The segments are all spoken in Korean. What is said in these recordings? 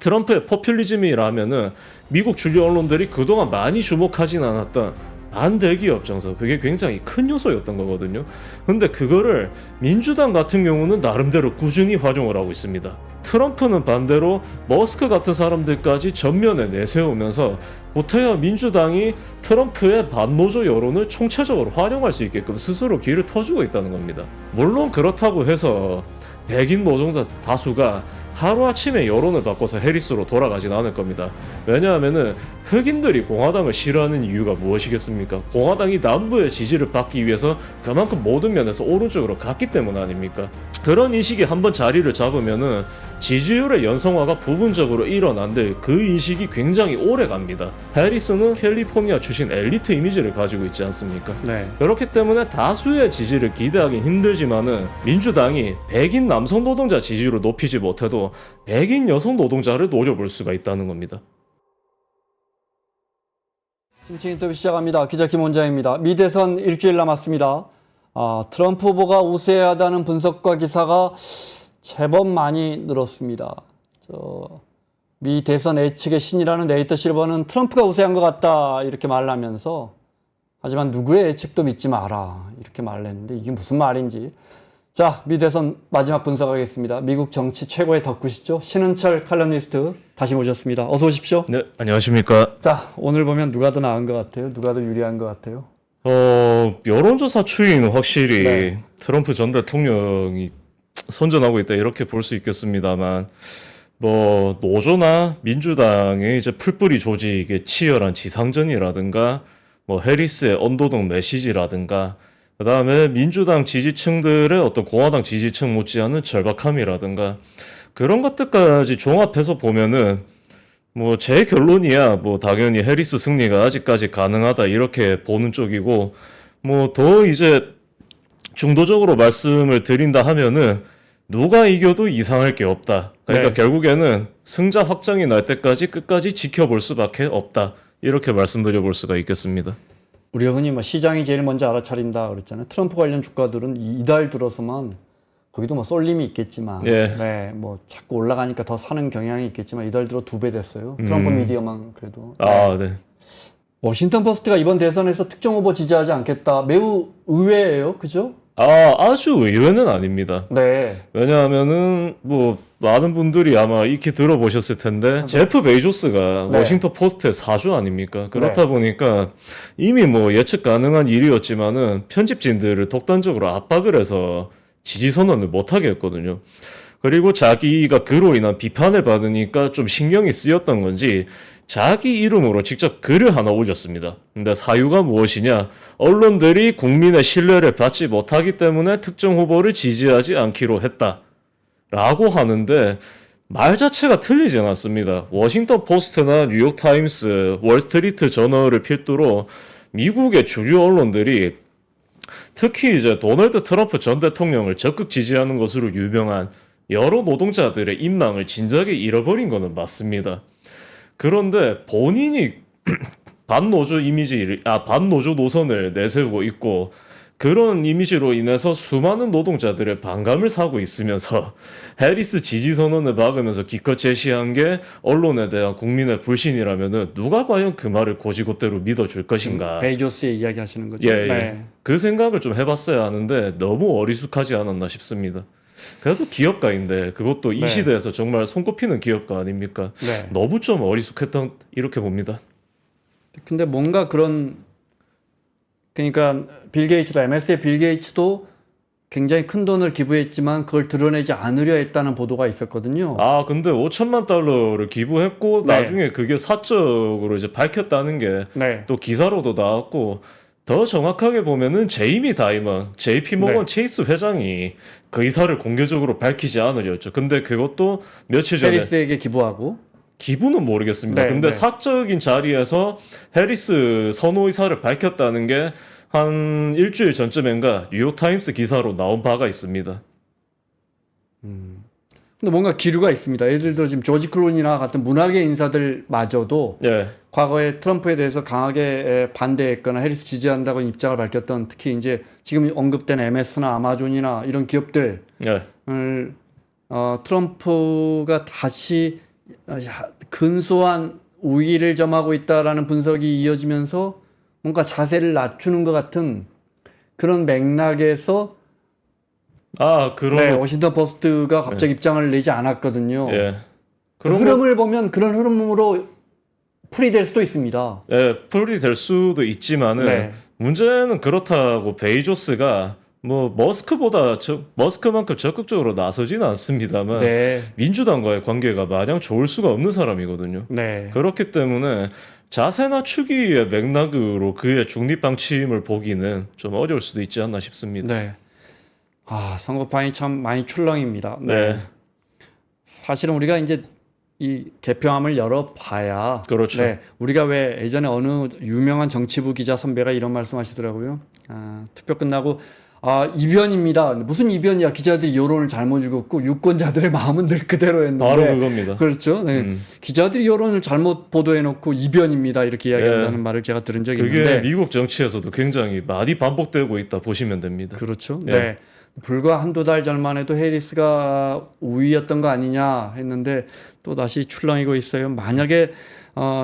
트럼프의 포퓰리즘이라면은 미국 주류 언론들이 그동안 많이 주목하진 않았던 반대기업 정서, 그게 굉장히 큰 요소였던 거거든요. 근데 그거를 민주당 같은 경우는 나름대로 꾸준히 활용을 하고 있습니다. 트럼프는 반대로 머스크 같은 사람들까지 전면에 내세우면서 고태여 민주당이 트럼프의 반노조 여론을 총체적으로 활용할 수 있게끔 스스로 길을 터주고 있다는 겁니다. 물론 그렇다고 해서 백인 노동자 다수가 하루아침에 여론을 바꿔서 해리스로 돌아가진 않을 겁니다. 왜냐하면은 흑인들이 공화당을 싫어하는 이유가 무엇이겠습니까? 공화당이 남부의 지지를 받기 위해서 그만큼 모든 면에서 오른쪽으로 갔기 때문 아닙니까? 그런 인식이 한번 자리를 잡으면은 지지율의 연성화가 부분적으로 일어난데 그 인식이 굉장히 오래 갑니다. 해리스는 캘리포니아 출신 엘리트 이미지를 가지고 있지 않습니까? 네. 그렇기 때문에 다수의 지지를 기대하긴 힘들지만은 민주당이 백인 남성 노동자 지지율을 높이지 못해도 백인 여성 노동자를 노려볼 수가 있다는 겁니다. 심층 인터뷰 시작합니다. 기자 김원장입니다. 미 대선 일주일 남았습니다. 트럼프 후보가 우세하다는 분석과 기사가 제법 많이 늘었습니다. 미 대선 예측의 신이라는 네이터 실버는 트럼프가 우세한 것 같다 이렇게 말을 하면서, 하지만 누구의 예측도 믿지 마라 이렇게 말을 했는데 이게 무슨 말인지. 자, 미 대선 마지막 분석하겠습니다. 미국 정치 최고의 덕후시죠, 신은철 칼럼니스트 다시 모셨습니다. 어서 오십시오. 네, 안녕하십니까. 자, 오늘 보면 누가 더 나은 것 같아요? 누가 더 유리한 것 같아요? 여론조사 추이는 확실히 네. 트럼프 전 대통령이 선전하고 있다 이렇게 볼 수 있겠습니다만, 뭐 노조나 민주당의 이제 풀뿌리 조직의 치열한 지상전이라든가, 뭐 해리스의 언도등 메시지라든가, 그 다음에 민주당 지지층들의 어떤 공화당 지지층 못지않은 절박함이라든가, 그런 것들까지 종합해서 보면은 뭐 제 결론이야 뭐 당연히 해리스 승리가 아직까지 가능하다 이렇게 보는 쪽이고, 뭐 더 이제 중도적으로 말씀을 드린다 하면은 누가 이겨도 이상할 게 없다. 그러니까 네. 결국에는 승자 확정이 날 때까지 끝까지 지켜볼 수밖에 없다. 이렇게 말씀드려 볼 수가 있겠습니다. 우리가 흔히 뭐 시장이 제일 먼저 알아차린다 그랬잖아요. 트럼프 관련 주가들은 이달 들어서만, 거기도 뭐 쏠림이 있겠지만, 예. 네, 뭐 자꾸 올라가니까 더 사는 경향이 있겠지만 이달 들어 2배 됐어요. 트럼프 미디어만 그래도. 네. 워싱턴 포스트가 이번 대선에서 특정 후보 지지하지 않겠다. 매우 의외예요, 그죠? 아주 의외는 아닙니다. 네. 왜냐하면은 뭐 많은 분들이 아마 익히 들어보셨을 텐데 제프 베이조스가 네. 워싱턴 포스트의 사주 아닙니까? 그렇다 보니까 이미 뭐 예측 가능한 일이었지만은 편집진들을 독단적으로 압박을 해서 지지 선언을 못하게 했거든요. 그리고 자기가 그로 인한 비판을 받으니까 좀 신경이 쓰였던 건지 자기 이름으로 직접 글을 하나 올렸습니다. 근데 사유가 무엇이냐? 언론들이 국민의 신뢰를 받지 못하기 때문에 특정 후보를 지지하지 않기로 했다. 라고 하는데 말 자체가 틀리지 않았습니다. 워싱턴 포스트나 뉴욕 타임스, 월스트리트 저널을 필두로 미국의 주류 언론들이 특히 이제 도널드 트럼프 전 대통령을 적극 지지하는 것으로 유명한 여러 노동자들의 인망을 진작에 잃어버린 것은 맞습니다. 그런데 본인이 반노조 반노조 노선을 내세우고 있고, 그런 이미지로 인해서 수많은 노동자들의 반감을 사고 있으면서 해리스 지지 선언을 박으면서 기껏 제시한 게 언론에 대한 국민의 불신이라면은 누가 과연 그 말을 고지고대로 믿어줄 것인가? 베이조스의 이야기 하시는 거죠? 예. 네. 그 생각을 좀 해봤어야 하는데 너무 어리숙하지 않았나 싶습니다. 그래도 기업가인데 그것도 이 네. 시대에서 정말 손꼽히는 기업가 아닙니까? 네. 너무 좀 어리숙했던 이렇게 봅니다. 근데 뭔가 그런, 그러니까 빌 게이츠도, MS의 빌 게이츠도 굉장히 큰 돈을 기부했지만 그걸 드러내지 않으려 했다는 보도가 있었거든요. 근데 5천만 달러를 기부했고 네. 나중에 그게 사적으로 이제 밝혔다는 게 네. 또 기사로도 나왔고, 더 정확하게 보면은 제이미 다이먼, JP 모건 체이스 회장이 그 의사를 공개적으로 밝히지 않으려 했죠. 근데 그것도 며칠 전에 해리스에게 기부하고. 기부는 모르겠습니다. 네, 근데 네. 사적인 자리에서 해리스 선호 의사를 밝혔다는 게 한 일주일 전쯤인가 뉴욕타임스 기사로 나온 바가 있습니다. 근데 뭔가 기류가 있습니다. 예를 들어 지금 조지 클론이나 같은 문학의 인사들마저도 예, 과거에 트럼프에 대해서 강하게 반대했거나 해리스 지지한다고 입장을 밝혔던, 특히 이제 지금 언급된 MS나 아마존이나 이런 기업들을 예, 트럼프가 다시 근소한 우위를 점하고 있다라는 분석이 이어지면서 뭔가 자세를 낮추는 것 같은 그런 맥락에서 네, 워싱턴 포스트가 갑자기 입장을 내지 않았거든요. 예. 흐름을 보면 그런 흐름으로 풀이될 수도 있습니다. 예, 풀이 될 수도 있지만은 네. 문제는 그렇다고 베이조스가 뭐 머스크만큼 적극적으로 나서지는 않습니다만 네. 민주당과의 관계가 마냥 좋을 수가 없는 사람이거든요. 네. 그렇기 때문에 자세나 추기의 맥락으로 그의 중립 방침을 보기는 좀 어려울 수도 있지 않나 싶습니다. 네. 선거판이 참 많이 출렁입니다. 네. 사실은 우리가 이제 이 개표함을 열어봐야 그렇죠. 네, 우리가 왜 예전에 어느 유명한 정치부 기자 선배가 이런 말씀하시더라고요. 투표 끝나고 이변입니다. 무슨 이변이야? 기자들이 여론을 잘못 읽었고 유권자들의 마음은 늘 그대로였는데. 바로 그겁니다. 그렇죠. 네. 기자들이 여론을 잘못 보도해놓고 이변입니다. 이렇게 이야기한다는 말을 제가 들은 적이 그게 있는데. 미국 정치에서도 굉장히 많이 반복되고 있다 보시면 됩니다. 그렇죠. 예. 네. 불과 한두 달 전만 해도 해리스가 우위였던 거 아니냐 했는데 또 다시 출렁이고 있어요. 만약에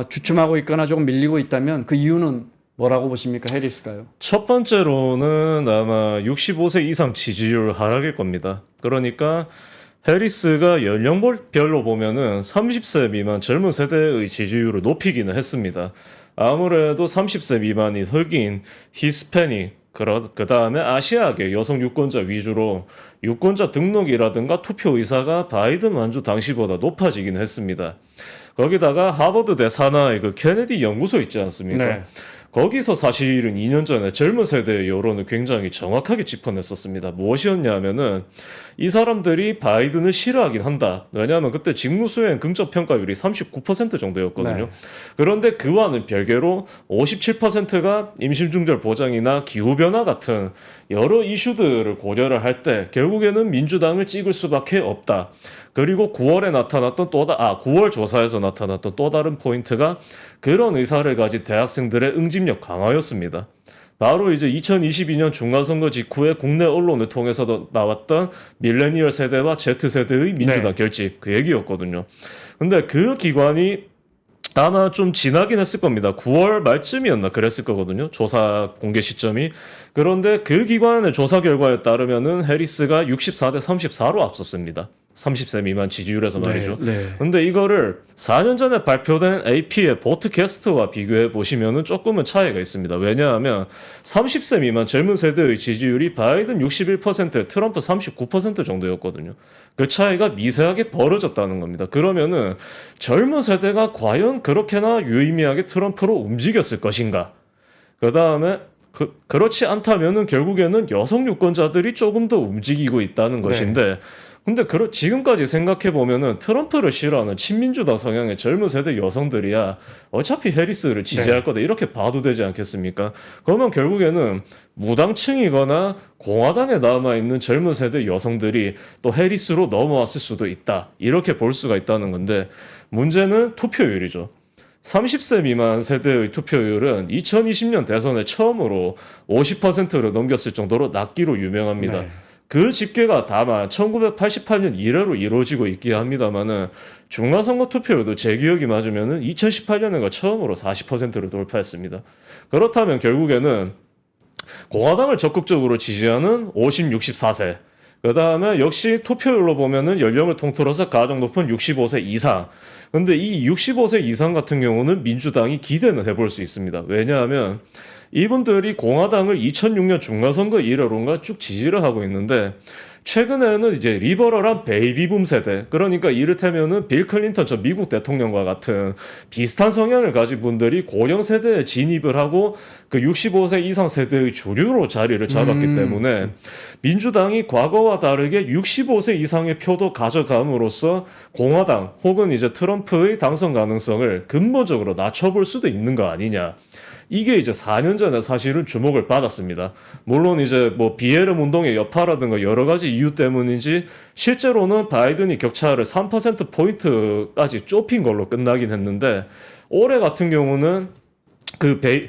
주춤하고 있거나 조금 밀리고 있다면 그 이유는 뭐라고 보십니까? 해리스가요? 첫 번째로는 아마 65세 이상 지지율 하락일 겁니다. 그러니까 해리스가 연령별로 보면은 30세 미만 젊은 세대의 지지율을 높이기는 했습니다. 아무래도 30세 미만인 흑인, 히스패닉, 그 다음에 아시아계 여성 유권자 위주로 유권자 등록이라든가 투표 의사가 바이든 완주 당시보다 높아지긴 했습니다. 거기다가 하버드대 산하의 그 케네디 연구소 있지 않습니까? 네. 거기서 사실은 2년 전에 젊은 세대의 여론을 굉장히 정확하게 짚어냈었습니다. 무엇이었냐면은 이 사람들이 바이든을 싫어하긴 한다. 왜냐하면 그때 직무수행 긍정 평가율이 39% 정도였거든요. 네. 그런데 그와는 별개로 57%가 임신중절 보장이나 기후변화 같은 여러 이슈들을 고려를 할 때 결국에는 민주당을 찍을 수밖에 없다. 그리고 9월에 나타났던 9월 조사에서 나타났던 또 다른 포인트가 그런 의사를 가진 대학생들의 응집력 강화였습니다. 바로 이제 2022년 중간선거 직후에 국내 언론을 통해서도 나왔던 밀레니얼 세대와 Z세대의 민주당 결집 그 얘기였거든요. 근데 그 기관이 아마 좀 지나긴 했을 겁니다. 9월 말쯤이었나 그랬을 거거든요. 조사 공개 시점이. 그런데 그 기관의 조사 결과에 따르면은 해리스가 64대 34로 앞섰습니다. 30세 미만 지지율에서 말이죠. 네. 근데 이거를 4년 전에 발표된 AP의 보트캐스트와 비교해 보시면은 조금은 차이가 있습니다. 왜냐하면 30세 미만 젊은 세대의 지지율이 바이든 61%, 트럼프 39% 정도였거든요. 그 차이가 미세하게 벌어졌다는 겁니다. 그러면은 젊은 세대가 과연 그렇게나 유의미하게 트럼프로 움직였을 것인가? 그 다음에 그렇지 않다면은 결국에는 여성 유권자들이 조금 더 움직이고 있다는 것인데 근데 지금까지 생각해 보면은 트럼프를 싫어하는 친민주당 성향의 젊은 세대 여성들이야 어차피 해리스를 지지할 거다 이렇게 봐도 되지 않겠습니까? 그러면 결국에는 무당층이거나 공화당에 남아 있는 젊은 세대 여성들이 또 해리스로 넘어왔을 수도 있다 이렇게 볼 수가 있다는 건데 문제는 투표율이죠. 30세 미만 세대의 투표율은 2020년 대선에 처음으로 50%를 넘겼을 정도로 낮기로 유명합니다. 네. 그 집계가 다만 1988년 이래로 이루어지고 있긴 합니다만은 중간선거 투표율도 제 기억이 맞으면은 2018년에가 처음으로 40%를 돌파했습니다. 그렇다면 결국에는 공화당을 적극적으로 지지하는 50, 64세. 그 다음에 역시 투표율로 보면은 연령을 통틀어서 가장 높은 65세 이상. 근데 이 65세 이상 같은 경우는 민주당이 기대는 해볼 수 있습니다. 왜냐하면 이분들이 공화당을 2006년 중간선거 이래로인가 쭉 지지를 하고 있는데 최근에는 이제 리버럴한 베이비붐 세대 그러니까 이를테면은 빌 클린턴 전 미국 대통령과 같은 비슷한 성향을 가진 분들이 고령 세대에 진입을 하고 그 65세 이상 세대의 주류로 자리를 잡았기 때문에 민주당이 과거와 다르게 65세 이상의 표도 가져감으로써 공화당 혹은 이제 트럼프의 당선 가능성을 근본적으로 낮춰볼 수도 있는 거 아니냐. 이게 이제 4년 전에 사실은 주목을 받았습니다. 물론 이제 뭐 BLM 운동의 여파라든가 여러 가지 이유 때문인지 실제로는 바이든이 격차를 3%포인트까지 좁힌 걸로 끝나긴 했는데 올해 같은 경우는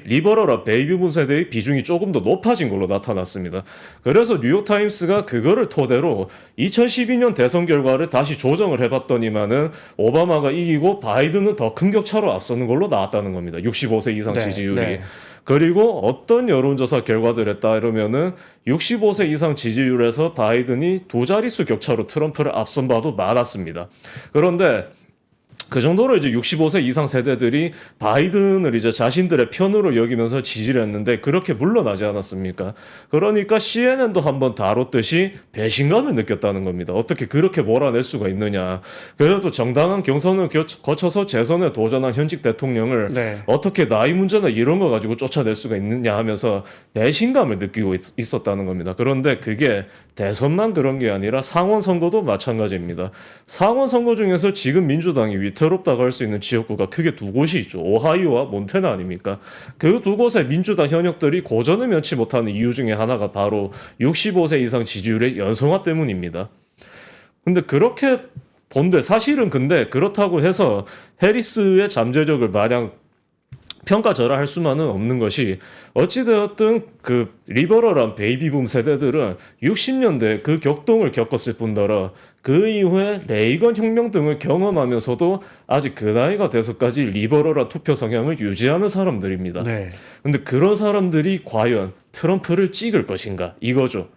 리버럴한 베이비붐 세대의 비중이 조금 더 높아진 걸로 나타났습니다. 그래서 뉴욕타임스가 그거를 토대로 2012년 대선 결과를 다시 조정을 해봤더니만은 오바마가 이기고 바이든은 더 큰 격차로 앞서는 걸로 나왔다는 겁니다. 65세 이상 네, 지지율이. 네. 그리고 어떤 여론조사 결과들에 따르면은 65세 이상 지지율에서 바이든이 두 자릿수 격차로 트럼프를 앞선 바도 많았습니다. 그런데 그 정도로 이제 65세 이상 세대들이 바이든을 이제 자신들의 편으로 여기면서 지지를 했는데 그렇게 물러나지 않았습니까? 그러니까 CNN도 한번 다뤘듯이 배신감을 느꼈다는 겁니다. 어떻게 그렇게 몰아낼 수가 있느냐. 그래도 정당한 경선을 거쳐서 재선에 도전한 현직 대통령을 네. 어떻게 나이 문제나 이런 거 가지고 쫓아낼 수가 있느냐 하면서 배신감을 느끼고 있었다는 겁니다. 그런데 그게 대선만 그런 게 아니라 상원 선거도 마찬가지입니다. 상원 선거 중에서 지금 민주당이 위태롭다고 할 수 있는 지역구가 크게 두 곳이 있죠. 오하이오와 몬태나 아닙니까? 그 두 곳의 민주당 현역들이 고전을 면치 못하는 이유 중에 하나가 바로 65세 이상 지지율의 연성화 때문입니다. 근데 그렇게 본데 사실은 근데 그렇다고 해서 해리스의 잠재력을 마냥 평가절하할 수만은 없는 것이 어찌되었든 그 리버럴한 베이비붐 세대들은 60년대 그 격동을 겪었을 뿐더러 그 이후에 레이건 혁명 등을 경험하면서도 아직 그 나이가 돼서까지 리버럴한 투표 성향을 유지하는 사람들입니다. 네. 근데 그런 사람들이 과연 트럼프를 찍을 것인가 이거죠.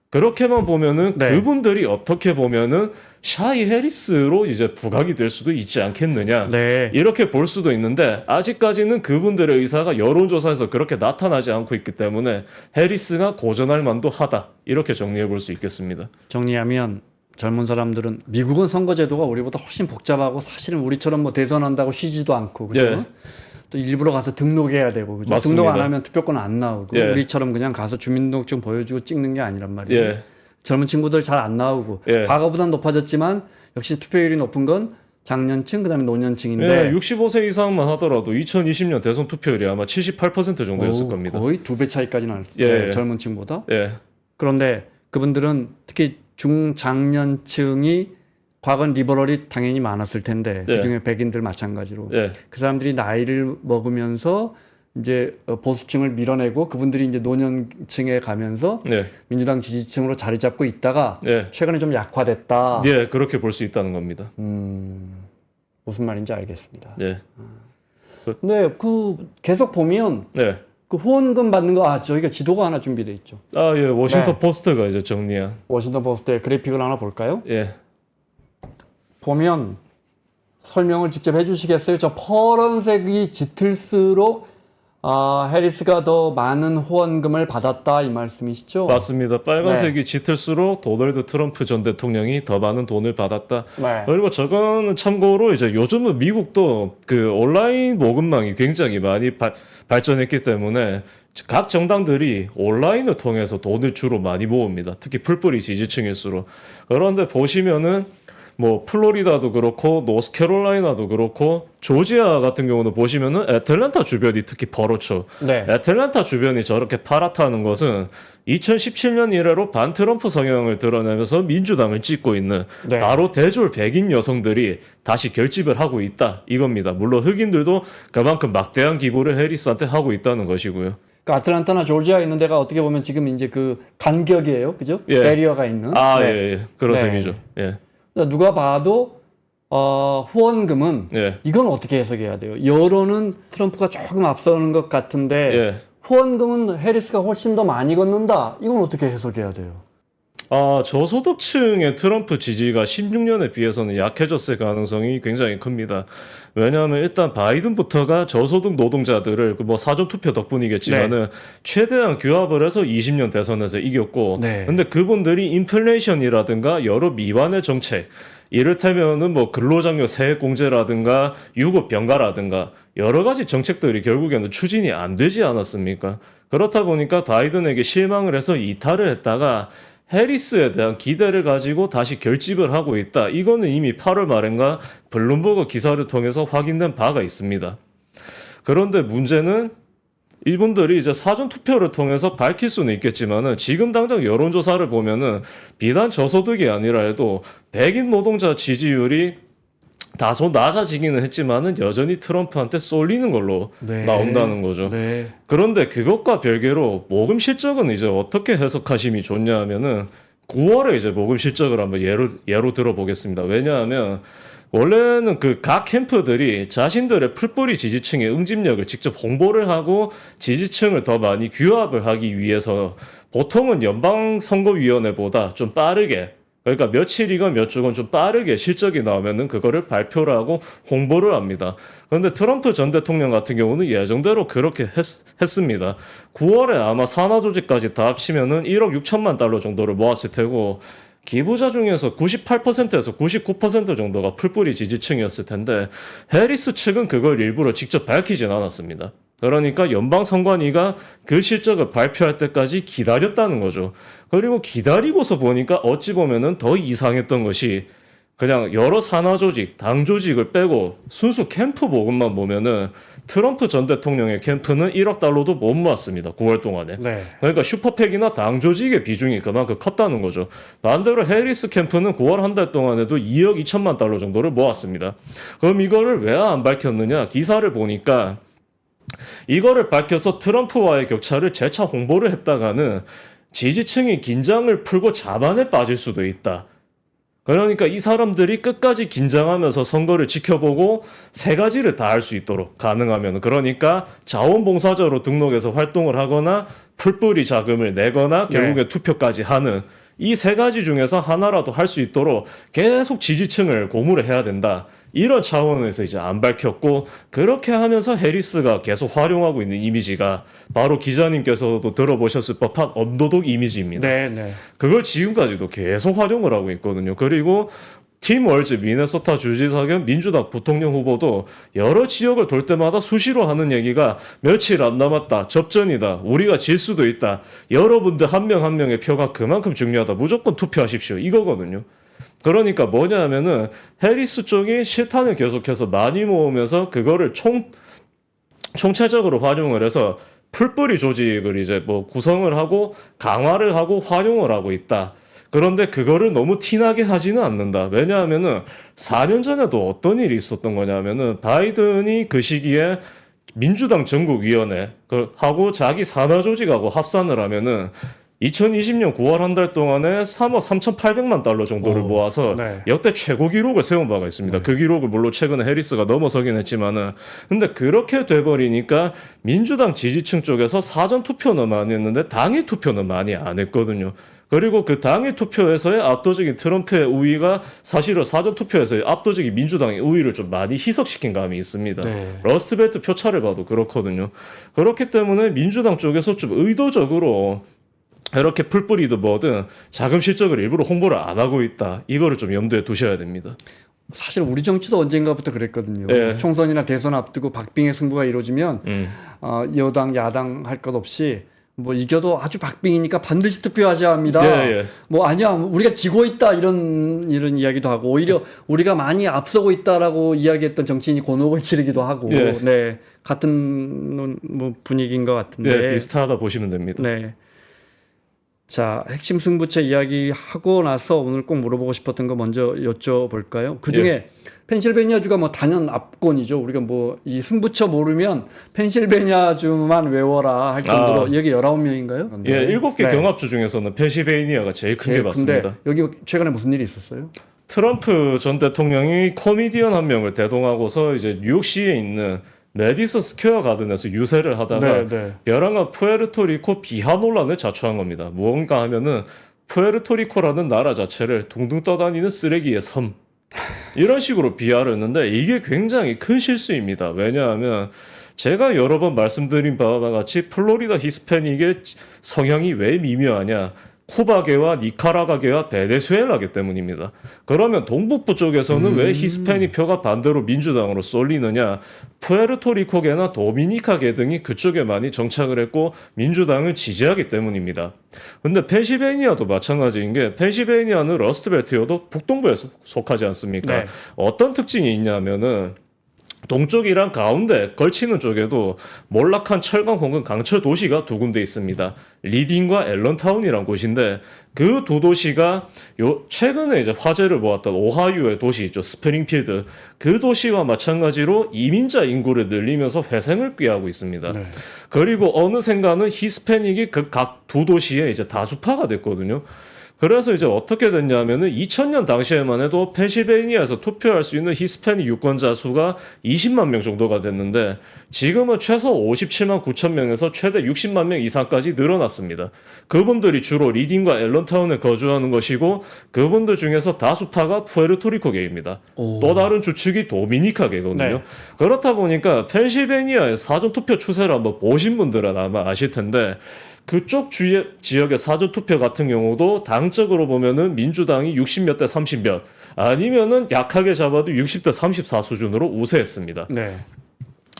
그렇게만 보면은 네. 그분들이 어떻게 보면은 샤이 해리스로 이제 부각이 될 수도 있지 않겠느냐. 네. 이렇게 볼 수도 있는데 아직까지는 그분들의 의사가 여론조사에서 그렇게 나타나지 않고 있기 때문에 해리스가 고전할 만도 하다. 이렇게 정리해 볼 수 있겠습니다. 정리하면 젊은 사람들은 미국은 선거제도가 우리보다 훨씬 복잡하고 사실은 우리처럼 뭐 대선한다고 쉬지도 않고 그죠? 예. 또 일부러 가서 등록해야 되고 그죠? 맞습니다. 등록 안 하면 투표권 안 나오고 예. 우리처럼 그냥 가서 주민등록증 보여주고 찍는 게 아니란 말이에요. 예. 젊은 친구들 잘 안 나오고 예. 과거보다는 높아졌지만 역시 투표율이 높은 건 장년층 그다음에 노년층인데 예, 65세 이상만 하더라도 2020년 대선 투표율이 아마 78% 정도였을 겁니다. 거의 2배 차이까지는 날 예. 네, 젊은 층보다. 예. 그런데 그분들은 특히 중장년층이 과거는 리버럴이 당연히 많았을 텐데 예. 그중에 백인들 마찬가지로 예. 그 사람들이 나이를 먹으면서 이제 보수층을 밀어내고 그분들이 이제 노년층에 가면서 예. 민주당 지지층으로 자리 잡고 있다가 예. 최근에 좀 약화됐다. 예, 그렇게 볼 수 있다는 겁니다. 무슨 말인지 알겠습니다. 예. 근데 그 계속 보면 예. 그 후원금 받는 거 저희가 지도가 하나 준비돼 있죠. 아, 예. 워싱턴 네. 포스트가 이제 정리한. 워싱턴 포스트의 그래픽을 하나 볼까요? 예. 보면 설명을 직접 해주시겠어요? 저 파란색이 짙을수록 해리스가 더 많은 후원금을 받았다 이 말씀이시죠? 맞습니다. 빨간색이 짙을수록 도널드 트럼프 전 대통령이 더 많은 돈을 받았다. 네. 그리고 저거는 참고로 이제 요즘은 미국도 그 온라인 모금망이 굉장히 많이 발전했기 때문에 각 정당들이 온라인을 통해서 돈을 주로 많이 모읍니다. 특히 풀뿌리 지지층일수록. 그런데 보시면은 뭐 플로리다도 그렇고 노스캐롤라이나도 그렇고 조지아 같은 경우는 보시면은 애틀랜타 주변이 특히 버렇죠. 네. 애틀랜타 주변이 저렇게 파랗다는 것은 2017년 이래로 반트럼프 성향을 드러내면서 민주당을 찍고 있는 네. 바로 대졸 백인 여성들이 다시 결집을 하고 있다 이겁니다. 물론 흑인들도 그만큼 막대한 기부를 해리스한테 하고 있다는 것이고요. 그 아틀란타나 조지아 있는 데가 어떻게 보면 지금 이제 그 간격이에요, 그죠? 예. 배리어가 있는. 아, 네. 예, 예. 그런 네. 셈이죠. 예. 누가 봐도 후원금은 예. 이건 어떻게 해석해야 돼요? 여론은 트럼프가 조금 앞서는 것 같은데 예. 후원금은 해리스가 훨씬 더 많이 걷는다. 이건 어떻게 해석해야 돼요? 아, 저소득층의 트럼프 지지가 16년에 비해서는 약해졌을 가능성이 굉장히 큽니다. 왜냐하면 일단 바이든부터가 저소득 노동자들을 뭐 사전투표 덕분이겠지만은 최대한 규합을 해서 20년 대선에서 이겼고, 네. 근데 그분들이 인플레이션이라든가 여러 미완의 정책, 이를테면은 뭐 근로장려 세액공제라든가 유급 병가라든가 여러 가지 정책들이 결국에는 추진이 안 되지 않았습니까? 그렇다 보니까 바이든에게 실망을 해서 이탈을 했다가 해리스에 대한 기대를 가지고 다시 결집을 하고 있다. 이거는 이미 8월 말인가 블룸버그 기사를 통해서 확인된 바가 있습니다. 그런데 문제는 이분들이 이제 사전 투표를 통해서 밝힐 수는 있겠지만은 지금 당장 여론조사를 보면은 비단 저소득이 아니라 해도 백인 노동자 지지율이 다소 낮아지기는 했지만은 여전히 트럼프한테 쏠리는 걸로 네. 나온다는 거죠. 네. 그런데 그것과 별개로 모금 실적은 이제 어떻게 해석하심이 좋냐 하면은 9월에 이제 모금 실적을 한번 예로 들어보겠습니다. 왜냐하면 원래는 그 각 캠프들이 자신들의 풀뿌리 지지층의 응집력을 직접 홍보를 하고 지지층을 더 많이 규합을 하기 위해서 보통은 연방선거위원회보다 좀 빠르게, 그러니까 며칠이건 몇 주건 좀 빠르게 실적이 나오면은 그거를 발표를 하고 홍보를 합니다. 그런데 트럼프 전 대통령 같은 경우는 예정대로 그렇게 했습니다. 9월에 아마 산하 조직까지 다 합치면은 1억 6천만 달러 정도를 모았을 테고, 기부자 중에서 98%에서 99% 정도가 풀뿌리 지지층이었을 텐데 해리스 측은 그걸 일부러 직접 밝히진 않았습니다. 그러니까 연방선관위가 그 실적을 발표할 때까지 기다렸다는 거죠. 그리고 기다리고서 보니까 어찌 보면은 더 이상했던 것이, 그냥 여러 산하 조직, 당 조직을 빼고 순수 캠프 모금만 보면은 트럼프 전 대통령의 캠프는 1억 달러도 못 모았습니다. 9월 동안에. 네. 그러니까 슈퍼팩이나 당 조직의 비중이 그만큼 컸다는 거죠. 반대로 해리스 캠프는 9월 한 달 동안에도 2억 2천만 달러 정도를 모았습니다. 그럼 이거를 왜 안 밝혔느냐? 기사를 보니까 이거를 밝혀서 트럼프와의 격차를 재차 홍보를 했다가는 지지층이 긴장을 풀고 자만에 빠질 수도 있다. 그러니까 이 사람들이 끝까지 긴장하면서 선거를 지켜보고 세 가지를 다 할 수 있도록 가능하면, 그러니까 자원봉사자로 등록해서 활동을 하거나 풀뿌리 자금을 내거나 결국에 투표까지 하는 이 세 가지 중에서 하나라도 할 수 있도록 계속 지지층을 고무를 해야 된다. 이런 차원에서 이제 안 밝혔고, 그렇게 하면서 해리스가 계속 활용하고 있는 이미지가 바로 기자님께서도 들어보셨을 법한 언더독 이미지입니다. 네, 네. 그걸 지금까지도 계속 활용을 하고 있거든요. 그리고 팀 월즈 미네소타 주지사 겸 민주당 부통령 후보도 여러 지역을 돌 때마다 수시로 하는 얘기가 며칠 안 남았다, 접전이다, 우리가 질 수도 있다, 여러분들 한 명 한 명의 표가 그만큼 중요하다, 무조건 투표하십시오, 이거거든요. 그러니까 뭐냐 하면은 해리스 쪽이 실탄을 계속해서 많이 모으면서 그거를 총체적으로 활용을 해서 풀뿌리 조직을 이제 뭐 구성을 하고 강화를 하고 활용을 하고 있다. 그런데 그거를 너무 티나게 하지는 않는다. 왜냐하면은 4년 전에도 어떤 일이 있었던 거냐면은 바이든이 그 시기에 민주당 전국위원회 하고 자기 산하 조직하고 합산을 하면은 2020년 9월 한 달 동안에 3억 3,800만 달러 정도를 모아서 네. 역대 최고 기록을 세운 바가 있습니다. 그 기록을 물론 최근에 해리스가 넘어서긴 했지만은, 근데 그렇게 돼버리니까 민주당 지지층 쪽에서 사전 투표는 많이 했는데 당일 투표는 많이 안 했거든요. 그리고 그 당일 투표에서의 압도적인 트럼프의 우위가 사실은 사전 투표에서의 압도적인 민주당의 우위를 좀 많이 희석시킨 감이 있습니다. 네. 러스트벨트 표차를 봐도 그렇거든요. 그렇기 때문에 민주당 쪽에서 좀 의도적으로 이렇게 풀뿌리든 뭐든 자금 실적을 일부러 홍보를 안 하고 있다. 이거를 좀 염두에 두셔야 됩니다. 사실 우리 정치도 언젠가부터 그랬거든요. 네. 총선이나 대선 앞두고 박빙의 승부가 이루어지면 여당 야당 할 것 없이 뭐 이겨도 아주 박빙이니까 반드시 투표하셔야 합니다. 예. 뭐 아니야 우리가 지고 있다 이런 이야기도 하고, 오히려 우리가 많이 앞서고 있다라고 이야기했던 정치인이 곤혹을 치르기도 하고, 예. 네, 같은 뭐 분위기인 것 같은데. 네, 비슷하다 보시면 됩니다. 네. 자, 핵심 승부처 이야기하고 나서 오늘 꼭 물어보고 싶었던 거 먼저 여쭤볼까요? 그 중에 펜실베니아주가 뭐 단연 압권이죠. 우리가 뭐 이 승부처 모르면 펜실베니아주만 외워라 할 정도로 여기 19명인가요? 예, 7개 경합주 중에서는 펜실베이니아가 제일 큰 게 맞습니다. 여기 최근에 무슨 일이 있었어요? 트럼프 전 대통령이 코미디언 한 명을 대동하고서 이제 뉴욕시에 있는 메디슨 스퀘어 가든에서 유세를 하다가 벼랑간 푸에르토리코 비하 논란을 자초한 겁니다. 무언가 하면은 푸에르토리코라는 나라 자체를 둥둥 떠다니는 쓰레기의 섬, 이런 식으로 비하를 했는데 이게 굉장히 큰 실수입니다. 왜냐하면 제가 여러 번 말씀드린 바와 같이 플로리다 히스패닉의 성향이 왜 미묘하냐, 쿠바계와 니카라과계와 베네수엘라계 때문입니다. 그러면 동북부 쪽에서는 왜 히스패닉 표가 반대로 민주당으로 쏠리느냐, 푸에르토리코계나 도미니카계 등이 그쪽에 많이 정착을 했고 민주당을 지지하기 때문입니다. 근데 펜실베이니아도 마찬가지인 게, 펜실베이니아는 러스트벨트여도 북동부에 속하지 않습니까? 네. 어떤 특징이 있냐면은 동쪽이랑 가운데 걸치는 쪽에도 몰락한 철강 혹은 강철 도시가 두 군데 있습니다. 리딩과 앨런타운이란 곳인데 그 두 도시가 최근에 이제 화제를 모았던 오하이오의 도시 있죠. 스프링필드. 그 도시와 마찬가지로 이민자 인구를 늘리면서 회생을 꾀하고 있습니다. 네. 그리고 어느샌가는 히스패닉이 그 각 두 도시에 이제 다수파가 됐거든요. 그래서 이제 어떻게 됐냐면은 2000년 당시에만 해도 펜실베이니아에서 투표할 수 있는 히스패닉 유권자 수가 20만 명 정도가 됐는데 지금은 최소 57만 9천 명에서 최대 60만 명 이상까지 늘어났습니다. 그분들이 주로 리딩과 앨런타운에 거주하는 것이고 그분들 중에서 다수파가 푸에르토리코계입니다. 또 다른 주축이 도미니카계거든요. 네. 그렇다 보니까 펜실베이니아의 사전투표 추세를 한번 보신 분들은 아마 아실 텐데 그쪽 지역의 사전투표 같은 경우도 당적으로 보면은 민주당이 60몇 대 30몇 아니면은 약하게 잡아도 60대 34 수준으로 우세했습니다. 네.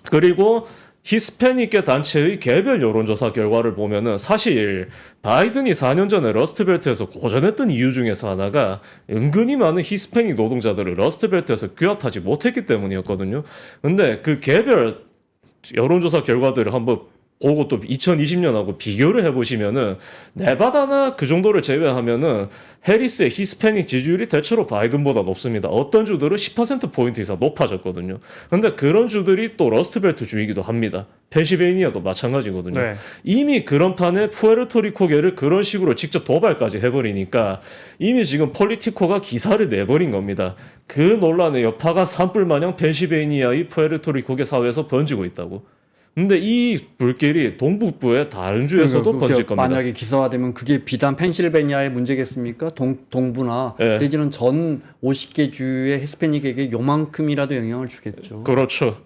그리고 히스패닉계 단체의 개별 여론조사 결과를 보면은 사실 바이든이 4년 전에 러스트벨트에서 고전했던 이유 중에서 하나가 은근히 많은 히스패닉 노동자들을 러스트벨트에서 규합하지 못했기 때문이었거든요. 근데 그 개별 여론조사 결과들을 한번 보고 또 2020년하고 비교를 해보시면은 네바다나 그 정도를 제외하면은 해리스의 히스패닉 지지율이 대체로 바이든보다 높습니다. 어떤 주들은 10%포인트 이상 높아졌거든요. 근데 그런 주들이 또 러스트벨트 주이기도 합니다. 펜실베이니아도 마찬가지거든요. 네. 이미 그런 판에 푸에르토리코계를 그런 식으로 직접 도발까지 해버리니까 이미 지금 폴리티코가 기사를 내버린 겁니다. 그 논란의 여파가 산불마냥 펜실베이니아의 푸에르토리코계 사회에서 번지고 있다고. 근데 이 불길이 동북부의 다른 주에서도 그러니까 번질 겁니다. 만약에 기사화되면 그게 비단 펜실베니아의 문제겠습니까? 동부나 예. 내지는 전 50개 주의 히스패닉에게 요만큼이라도 영향을 주겠죠. 그렇죠.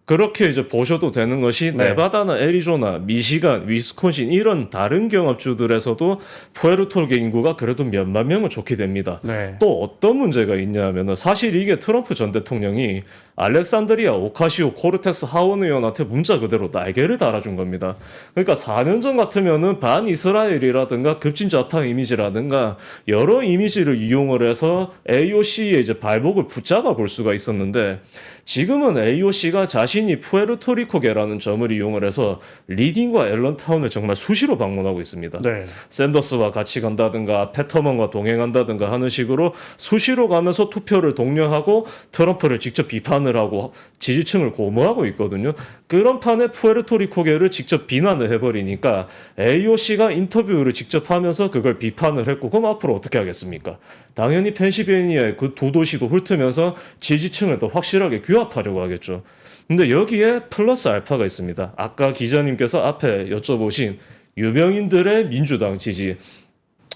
그렇게 이제 보셔도 되는 것이 네. 네바다나 애리조나, 미시간, 위스콘신 이런 다른 경합주들에서도 푸에르토리코 인구가 그래도 몇만 명을 좋게 됩니다. 네. 또 어떤 문제가 있냐면은 사실 이게 트럼프 전 대통령이 알렉산드리아 오카시오 코르테스 하원 의원한테 문자 그대로 날개를 달아준 겁니다. 그러니까 4년 전 같으면은 반이스라엘이라든가 급진좌파 이미지라든가 여러 이미지를 이용을 해서 AOC의 이제 발목을 붙잡아 볼 수가 있었는데 지금은 AOC가 자신이 푸에르토리코계라는 점을 이용을 해서 리딩과 앨런타운을 정말 수시로 방문하고 있습니다. 네. 샌더스와 같이 간다든가 페터먼과 동행한다든가 하는 식으로 수시로 가면서 투표를 독려하고 트럼프를 직접 비판을 하고 지지층을 고무하고 있거든요. 그런 판에 푸에르토리코계를 직접 비난을 해버리니까 AOC가 인터뷰를 직접 하면서 그걸 비판을 했고 그럼 앞으로 어떻게 하겠습니까? 당연히 펜실베이니아의 그 두 도시도 훑으면서 지지층을 더 확실하게 규합하려고 하겠죠. 근데 여기에 플러스 알파가 있습니다. 아까 기자님께서 앞에 여쭤보신 유명인들의 민주당 지지.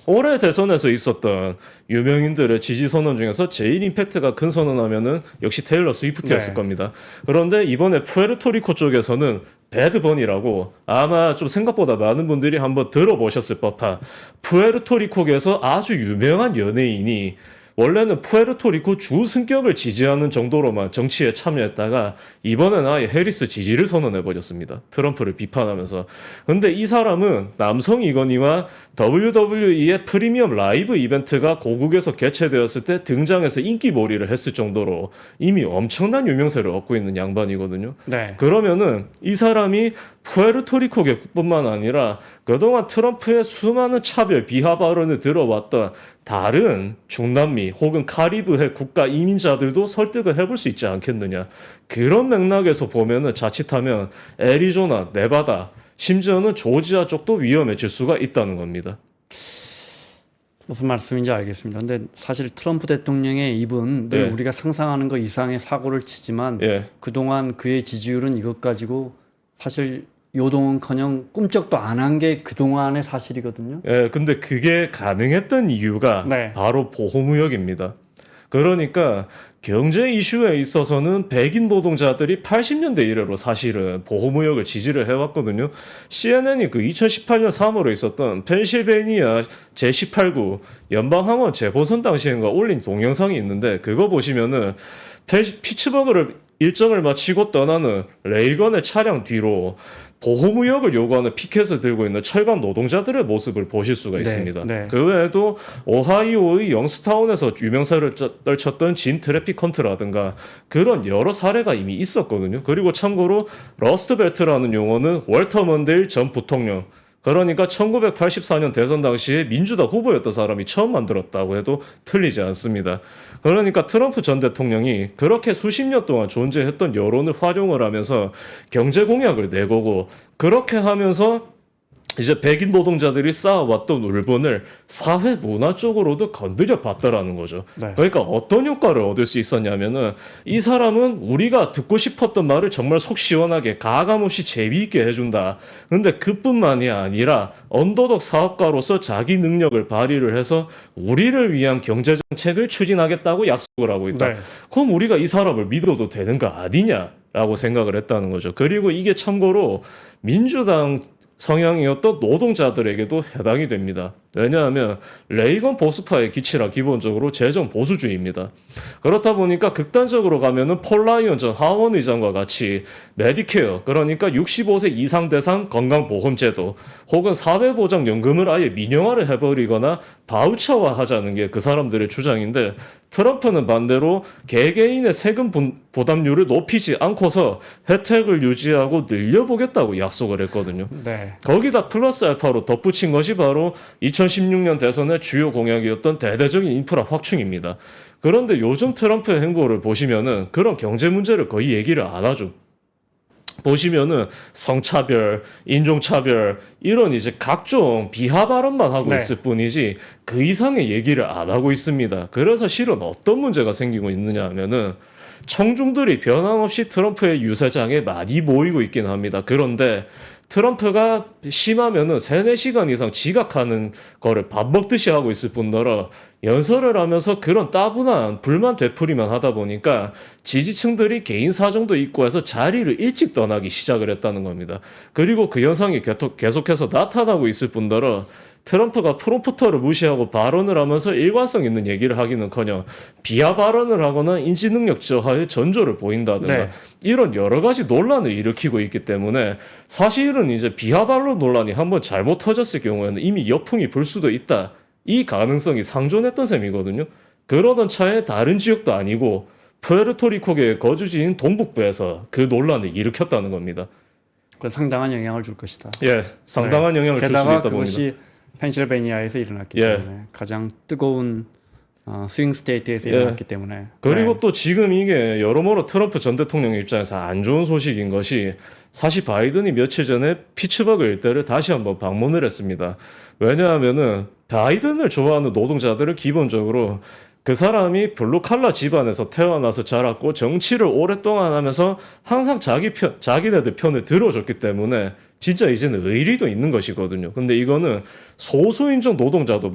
올해 대선에서 있었던 유명인들의 지지 선언 중에서 제일 임팩트가 큰 선언하면은 역시 테일러 스위프트였을 네. 겁니다. 그런데 이번에 푸에르토리코 쪽에서는 배드버니라고 아마 좀 생각보다 많은 분들이 한번 들어보셨을 법한 푸에르토리코에서 아주 유명한 연예인이 원래는 푸에르토리코 주 승격을 지지하는 정도로만 정치에 참여했다가 이번엔 아예 해리스 지지를 선언해버렸습니다. 트럼프를 비판하면서. 근데 이 사람은 남성이거니와 WWE의 프리미엄 라이브 이벤트가 고국에서 개최되었을 때 등장해서 인기몰이를 했을 정도로 이미 엄청난 유명세를 얻고 있는 양반이거든요. 네. 그러면은 이 사람이 푸에르토리코계뿐만 아니라 그동안 트럼프의 수많은 차별 비하 발언을 들어왔던 다른 중남미 혹은 카리브해 국가 이민자들도 설득을 해볼 수 있지 않겠느냐. 그런 맥락에서 보면은 자칫하면 애리조나, 네바다, 심지어는 조지아 쪽도 위험해질 수가 있다는 겁니다. 무슨 말씀인지 알겠습니다. 근데 사실 트럼프 대통령의 입은 늘 예. 우리가 상상하는 것 이상의 사고를 치지만 예. 그동안 그의 지지율은 이것 가지고 사실 요동은커녕 꿈쩍도 안 한 게 그동안의 사실이거든요. 예, 근데 그게 가능했던 이유가 네. 바로 보호무역입니다. 그러니까 경제 이슈에 있어서는 백인 노동자들이 80년대 이래로 사실은 보호무역을 지지를 해왔거든요. CNN이 그 2018년 3월에 있었던 펜실베이니아 제18구 연방하원 재보선 당시인가 올린 동영상이 있는데 그거 보시면은 피츠버그를 일정을 마치고 떠나는 레이건의 차량 뒤로 보호무역을 요구하는 피켓을 들고 있는 철강 노동자들의 모습을 보실 수가 있습니다. 네. 그 외에도 오하이오의 영스타운에서 유명세를 떨쳤던 짐 트래픽 헌트라든가 그런 여러 사례가 이미 있었거든요. 그리고 참고로 러스트벨트라는 용어는 월터 먼데일 전 부통령, 그러니까 1984년 대선 당시에 민주당 후보였던 사람이 처음 만들었다고 해도 틀리지 않습니다. 그러니까 트럼프 전 대통령이 그렇게 수십 년 동안 존재했던 여론을 활용을 하면서 경제 공약을 내고고, 그렇게 하면서 이제 백인 노동자들이 쌓아왔던 울분을 사회 문화 쪽으로도 건드려 봤다라는 거죠. 네. 그러니까 어떤 효과를 얻을 수 있었냐면은, 이 사람은 우리가 듣고 싶었던 말을 정말 속 시원하게 가감 없이 재미있게 해준다. 근데 그뿐만이 아니라 언더독 사업가로서 자기 능력을 발휘를 해서 우리를 위한 경제 정책을 추진하겠다고 약속을 하고 있다. 네. 그럼 우리가 이 사람을 믿어도 되는 거 아니냐라고 생각을 했다는 거죠. 그리고 이게 참고로 민주당 성향이었던 노동자들에게도 해당이 됩니다. 왜냐하면 레이건 보수파의 기치라 기본적으로 재정 보수주의입니다. 그렇다 보니까 극단적으로 가면은 폴 라이언 전 하원 의장과 같이 메디케어, 그러니까 65세 이상 대상 건강보험제도 혹은 사회보장연금을 아예 민영화를 해버리거나 바우처화 하자는 게 그 사람들의 주장인데, 트럼프는 반대로 개개인의 세금 부담률을 높이지 않고서 혜택을 유지하고 늘려보겠다고 약속을 했거든요. 네. 거기다 플러스 알파로 덧붙인 것이 바로 2016년 대선의 주요 공약이었던 대대적인 인프라 확충입니다. 그런데 요즘 트럼프의 행보를 보시면은 그런 경제 문제를 거의 얘기를 안 하죠. 보시면은 성차별, 인종차별 이런 이제 각종 비하 발언만 하고 네. 있을 뿐이지 그 이상의 얘기를 안 하고 있습니다. 그래서 실은 어떤 문제가 생기고 있느냐 하면은, 청중들이 변함없이 트럼프의 유세장에 많이 모이고 있긴 합니다. 그런데 트럼프가 심하면은 3-4시간 이상 지각하는 거를 밥 먹듯이 하고 있을 뿐더러 연설을 하면서 그런 따분한 불만 되풀이만 하다 보니까 지지층들이 개인 사정도 있고 해서 자리를 일찍 떠나기 시작을 했다는 겁니다. 그리고 그 현상이 계속해서 나타나고 있을 뿐더러 트럼프가 프롬프터를 무시하고 발언을 하면서 일관성 있는 얘기를 하기는커녕 비하 발언을 하거나 인지능력 저하의 전조를 보인다든가 네. 이런 여러 가지 논란을 일으키고 있기 때문에, 사실은 이제 비하 발언 논란이 한번 잘못 터졌을 경우에는 이미 역풍이 불 수도 있다. 이 가능성이 상존했던 셈이거든요. 그러던 차에 다른 지역도 아니고 푸에르토리코계의 거주지인 동북부에서 그 논란을 일으켰다는 겁니다. 그 상당한 영향을 줄 것이다. 예, 상당한 영향을 줄 수도 게다가 있다 봅니다. 그것이 펜실베니아에서 일어났기 예. 때문에 가장 뜨거운 스윙 스테이트에서 예. 일어났기 때문에. 그리고 네. 또 지금 이게 여러모로 트럼프 전 대통령 입장에서 안 좋은 소식인 것이, 사실 바이든이 며칠 전에 피츠버그 일대를 다시 한번 방문을 했습니다. 왜냐하면은 바이든을 좋아하는 노동자들은 기본적으로 그 사람이 블루칼라 집안에서 태어나서 자랐고 정치를 오랫동안 하면서 항상 자기네들 편을 들어줬기 때문에 진짜 이제는 의리도 있는 것이거든요. 근데 이거는 소수인종 노동자도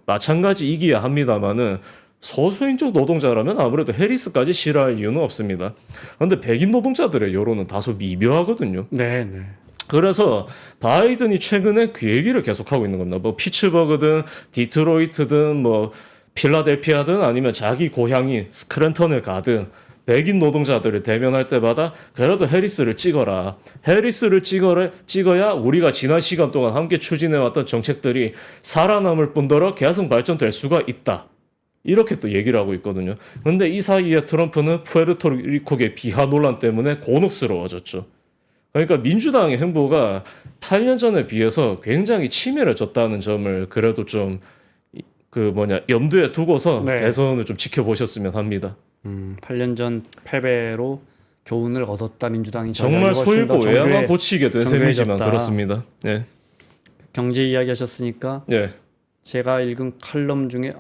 마찬가지이기야 합니다만은, 소수인종 노동자라면 아무래도 해리스까지 싫어할 이유는 없습니다. 그런데 백인 노동자들의 여론은 다소 미묘하거든요. 네, 네. 그래서 바이든이 최근에 그 얘기를 계속하고 있는 겁니다. 뭐 피츠버그든 디트로이트든 뭐 필라델피아든 아니면 자기 고향인 스크랜턴을 가든 백인 노동자들을 대면할 때마다 그래도 해리스를 찍어라. 해리스를 찍어야 우리가 지난 시간 동안 함께 추진해왔던 정책들이 살아남을 뿐더러 계속 발전될 수가 있다. 이렇게 또 얘기를 하고 있거든요. 그런데 이 사이에 트럼프는 푸에르토리코의 비하 논란 때문에 곤혹스러워졌죠. 그러니까 민주당의 행보가 8년 전에 비해서 굉장히 치밀해졌다는 점을 그래도 좀 염두에 두고서 네. 대선을 좀 지켜보셨으면 합니다. 8년 전 패배로 교훈을 얻었다. 민주당이 정말 소일고 외양만 고치게 된 셈이지만 그렇습니다. 예. 경제 이야기 하셨으니까 예. 제가 읽은 칼럼 중에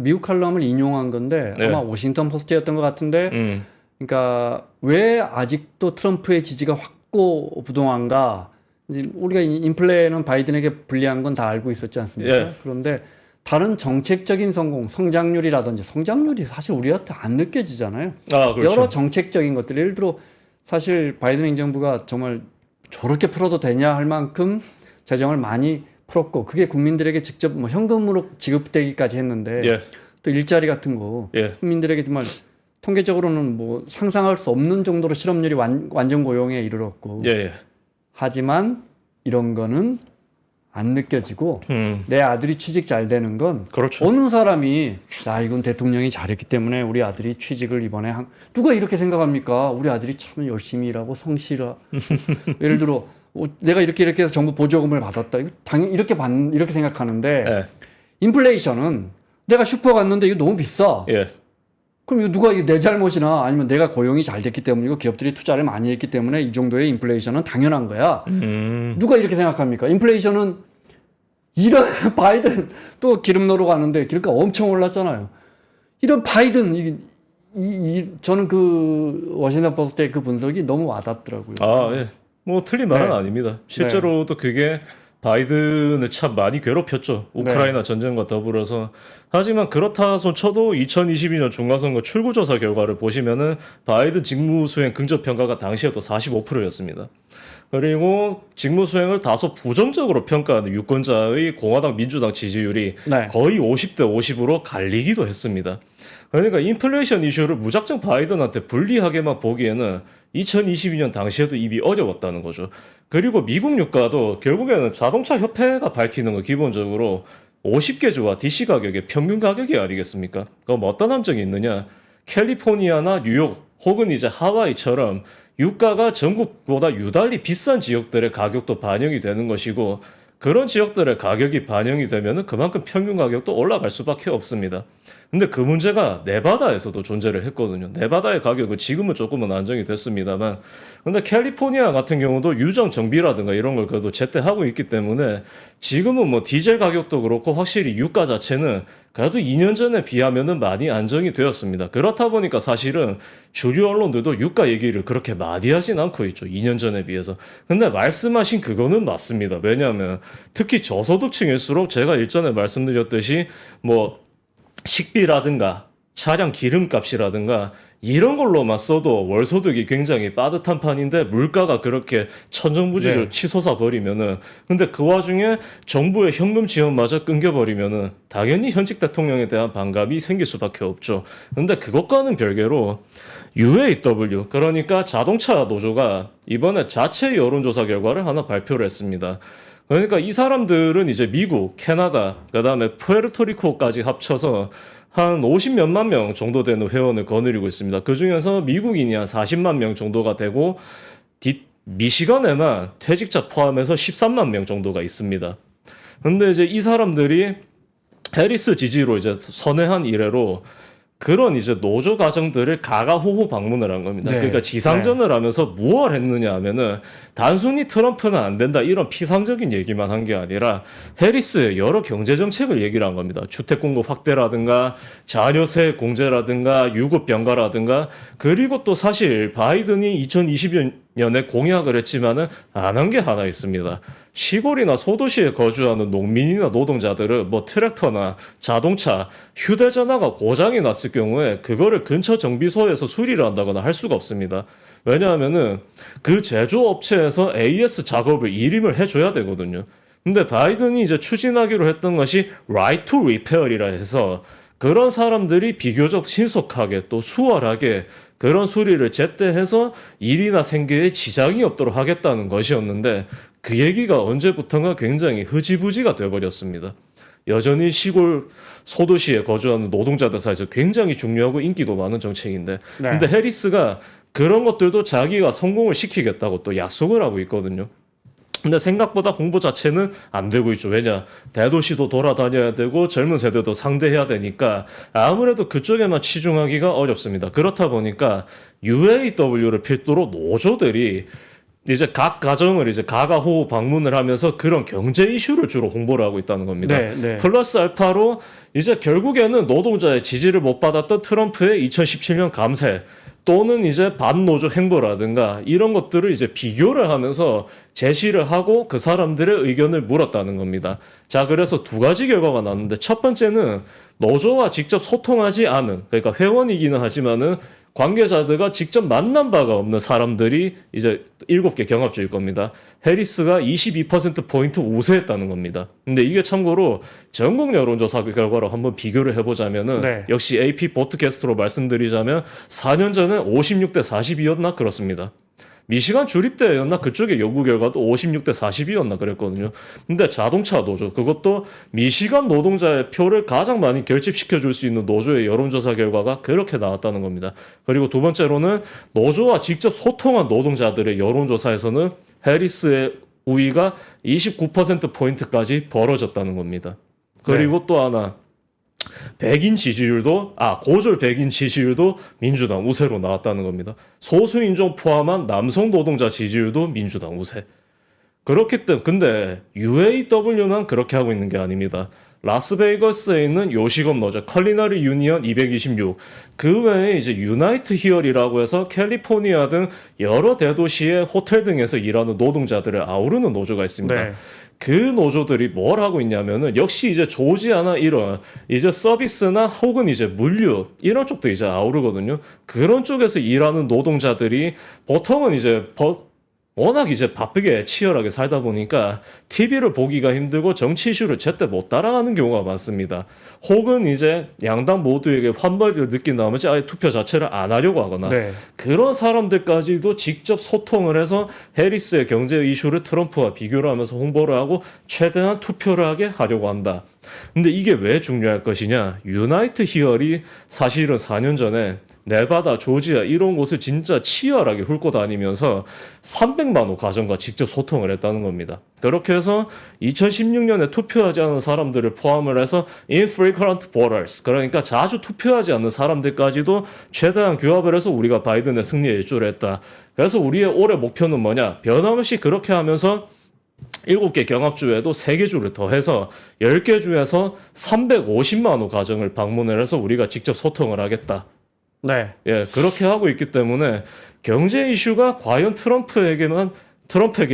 미국 칼럼을 인용한 건데 네. 아마 워싱턴 포스트였던 것 같은데 그러니까 왜 아직도 트럼프의 지지가 확고부동한가? 이제 우리가 인플레는 바이든에게 불리한 건 다 알고 있었지 않습니까? 예. 그런데 다른 정책적인 성공, 성장률이라든지 성장률이 사실 우리한테 안 느껴지잖아요. 그렇죠. 여러 정책적인 것들, 예를 들어 사실 바이든 행정부가 정말 저렇게 풀어도 되냐 할 만큼 재정을 많이 풀었고 그게 국민들에게 직접 뭐 현금으로 지급되기까지 했는데 예. 또 일자리 같은 거 예. 국민들에게 정말 통계적으로는 뭐 상상할 수 없는 정도로 실업률이 완전 고용에 이르렀고 예, 예. 하지만 이런 거는 안 느껴지고 내 아들이 취직 잘 되는 건 그렇죠. 어느 사람이 야 이건 대통령이 잘했기 때문에 우리 아들이 취직을 이번에 누가 이렇게 생각합니까? 우리 아들이 참 열심히 일하고 성실하 예를 들어 내가 이렇게 해서 정부 보조금을 받았다 이거 당연히 이렇게 생각하는데 예. 인플레이션은 내가 슈퍼 갔는데 이거 너무 비싸. 예. 그럼 이거 누가 이게 내 잘못이나 아니면 내가 고용이 잘 됐기 때문이고 기업들이 투자를 많이 했기 때문에 이 정도의 인플레이션은 당연한 거야. 누가 이렇게 생각합니까? 인플레이션은 이런 바이든 또 기름 넣으러 가는데 기름가 엄청 올랐잖아요. 이런 바이든 저는 그 워싱턴 포스트의 그 분석이 너무 와닿더라고요. 아, 예. 뭐 틀린 말은 네. 아닙니다. 실제로도 그게 바이든을 참 많이 괴롭혔죠. 우크라이나 전쟁과 더불어서. 하지만 그렇다 손 쳐도 2022년 중간선거 출구조사 결과를 보시면은 바이든 직무수행 긍정평가가 당시에도 45%였습니다. 그리고 직무수행을 다소 부정적으로 평가하는 유권자의 공화당 민주당 지지율이 네. 거의 50대 50으로 갈리기도 했습니다. 그러니까 인플레이션 이슈를 무작정 바이든한테 불리하게만 보기에는 2022년 당시에도 입이 어려웠다는 거죠. 그리고 미국 유가도 결국에는 자동차 협회가 밝히는 거 기본적으로 50개 주와 DC 가격의 평균 가격이 아니겠습니까? 그럼 어떤 함정이 있느냐? 캘리포니아나 뉴욕 혹은 이제 하와이처럼 유가가 전국보다 유달리 비싼 지역들의 가격도 반영이 되는 것이고 그런 지역들의 가격이 반영이 되면은 그만큼 평균 가격도 올라갈 수밖에 없습니다. 근데 그 문제가 네바다에서도 존재를 했거든요. 네바다의 가격은 지금은 조금은 안정이 됐습니다만 근데 캘리포니아 같은 경우도 유정 정비라든가 이런 걸 그래도 제때 하고 있기 때문에 지금은 뭐 디젤 가격도 그렇고 확실히 유가 자체는 그래도 2년 전에 비하면은 많이 안정이 되었습니다. 그렇다 보니까 사실은 주류 언론들도 유가 얘기를 그렇게 많이 하진 않고 있죠. 2년 전에 비해서. 근데 말씀하신 그거는 맞습니다. 왜냐하면 특히 저소득층일수록 제가 일전에 말씀드렸듯이 뭐 식비라든가 차량 기름값이라든가 이런 걸로만 써도 월소득이 굉장히 빠듯한 판인데 물가가 그렇게 천정부지를 치솟아 버리면은 근데 그 와중에 정부의 현금 지원마저 끊겨버리면은 당연히 현직 대통령에 대한 반감이 생길 수밖에 없죠. 근데 그것과는 별개로 UAW 그러니까 자동차 노조가 이번에 자체 여론조사 결과를 하나 발표를 했습니다. 그러니까 이 사람들은 이제 미국, 캐나다, 그다음에 푸에르토리코까지 합쳐서 한 50몇만 명 정도 되는 회원을 거느리고 있습니다. 그 중에서 미국인이 한 40만 명 정도가 되고 미시건에만 퇴직자 포함해서 13만 명 정도가 있습니다. 근데 이제 이 사람들이 해리스 지지로 이제 선회한 이래로 그런 이제 노조 가정들을 가가호호 방문을 한 겁니다. 네. 그러니까 지상전을 하면서 무엇을 했느냐 하면은 단순히 트럼프는 안 된다 이런 피상적인 얘기만 한 게 아니라 해리스의 여러 경제 정책을 얘기를 한 겁니다. 주택 공급 확대라든가 자녀세 공제라든가 유급 병가라든가 그리고 또 사실 바이든이 2020년에 공약을 했지만은 안 한 게 하나 있습니다. 시골이나 소도시에 거주하는 농민이나 노동자들은 뭐 트랙터나 자동차, 휴대전화가 고장이 났을 경우에 그거를 근처 정비소에서 수리를 한다거나 할 수가 없습니다. 왜냐하면은 그 제조업체에서 AS 작업을 일임을 해줘야 되거든요. 근데 바이든이 이제 추진하기로 했던 것이 Right to Repair이라 해서 그런 사람들이 비교적 신속하게 또 수월하게 그런 수리를 제때 해서 일이나 생계에 지장이 없도록 하겠다는 것이었는데 그 얘기가 언제부턴가 굉장히 흐지부지가 돼버렸습니다. 여전히 시골 소도시에 거주하는 노동자들 사이에서 굉장히 중요하고 인기도 많은 정책인데 근데 해리스가 그런 것들도 자기가 성공을 시키겠다고 또 약속을 하고 있거든요. 근데 생각보다 홍보 자체는 안 되고 있죠. 왜냐? 대도시도 돌아다녀야 되고 젊은 세대도 상대해야 되니까 아무래도 그쪽에만 치중하기가 어렵습니다. 그렇다 보니까 UAW를 필두로 노조들이 이제 각 가정을 이제 가가호호 방문을 하면서 그런 경제 이슈를 주로 홍보를 하고 있다는 겁니다. 플러스 알파로 이제 결국에는 노동자의 지지를 못 받았던 트럼프의 2017년 감세 또는 이제 반노조 행보라든가 이런 것들을 이제 비교를 하면서 제시를 하고 그 사람들의 의견을 물었다는 겁니다. 자, 그래서 두 가지 결과가 나왔는데 첫 번째는 노조와 직접 소통하지 않은, 그러니까 회원이기는 하지만은 관계자들과 직접 만난 바가 없는 사람들이 이제 7개 경합주일 겁니다. 해리스가 22%포인트 우세했다는 겁니다. 근데 이게 참고로 전국 여론조사 결과로 한번 비교를 해보자면은 네. 역시 AP 포트캐스트로 말씀드리자면 4년 전에 56대 42였나 그렇습니다. 미시간 주립대였나 그쪽의 연구 결과도 56대 40이었나 그랬거든요. 근데 자동차 노조, 그것도 미시간 노동자의 표를 가장 많이 결집시켜 줄 수 있는 노조의 여론조사 결과가 그렇게 나왔다는 겁니다. 그리고 두 번째로는 노조와 직접 소통한 노동자들의 여론조사에서는 해리스의 우위가 29%포인트까지 벌어졌다는 겁니다. 그리고 또 하나, 백인 지지율도 고졸 백인 지지율도 민주당 우세로 나왔다는 겁니다. 소수인종 포함한 남성 노동자 지지율도 민주당 우세. 그렇기 때문에 근데 UAW만 그렇게 하고 있는 게 아닙니다. 라스베이거스에 있는 요식업 노조 컬리너리 유니언 226, 그 외에 이제 유나이트 히어리라고 해서 캘리포니아 등 여러 대도시의 호텔 등에서 일하는 노동자들을 아우르는 노조가 있습니다. 네. 그 노조들이 뭘 하고 있냐면은 역시 이제 조지아나 이런 이제 서비스나 혹은 이제 물류 이런 쪽도 이제 아우르거든요. 그런 쪽에서 일하는 노동자들이 보통은 이제 워낙 이제 바쁘게 치열하게 살다 보니까 TV를 보기가 힘들고 정치 이슈를 제때 못 따라가는 경우가 많습니다. 혹은 이제 양당 모두에게 환멸을 느낀 나머지 아예 투표 자체를 안 하려고 하거나 네. 그런 사람들까지도 직접 소통을 해서 해리스의 경제 이슈를 트럼프와 비교를 하면서 홍보를 하고 최대한 투표를 하게 하려고 한다. 근데 이게 왜 중요할 것이냐? 유나이트 히어리 사실은 4년 전에 네바다, 조지아 이런 곳을 진짜 치열하게 훑고 다니면서 300만 호 가정과 직접 소통을 했다는 겁니다. 그렇게 해서 2016년에 투표하지 않은 사람들을 포함을 해서 infrequent voters, 그러니까 자주 투표하지 않는 사람들까지도 최대한 규합을 해서 우리가 바이든의 승리에 일조를 했다. 그래서 우리의 올해 목표는 뭐냐? 변함없이 그렇게 하면서 7개 경합주에도 3개 주를 더해서 10개 주에서 350만 호 가정을 방문을 해서 우리가 직접 소통을 하겠다. 네. 예, 그렇게 하고 있기 때문에 경제 이슈가 과연 트럼프에게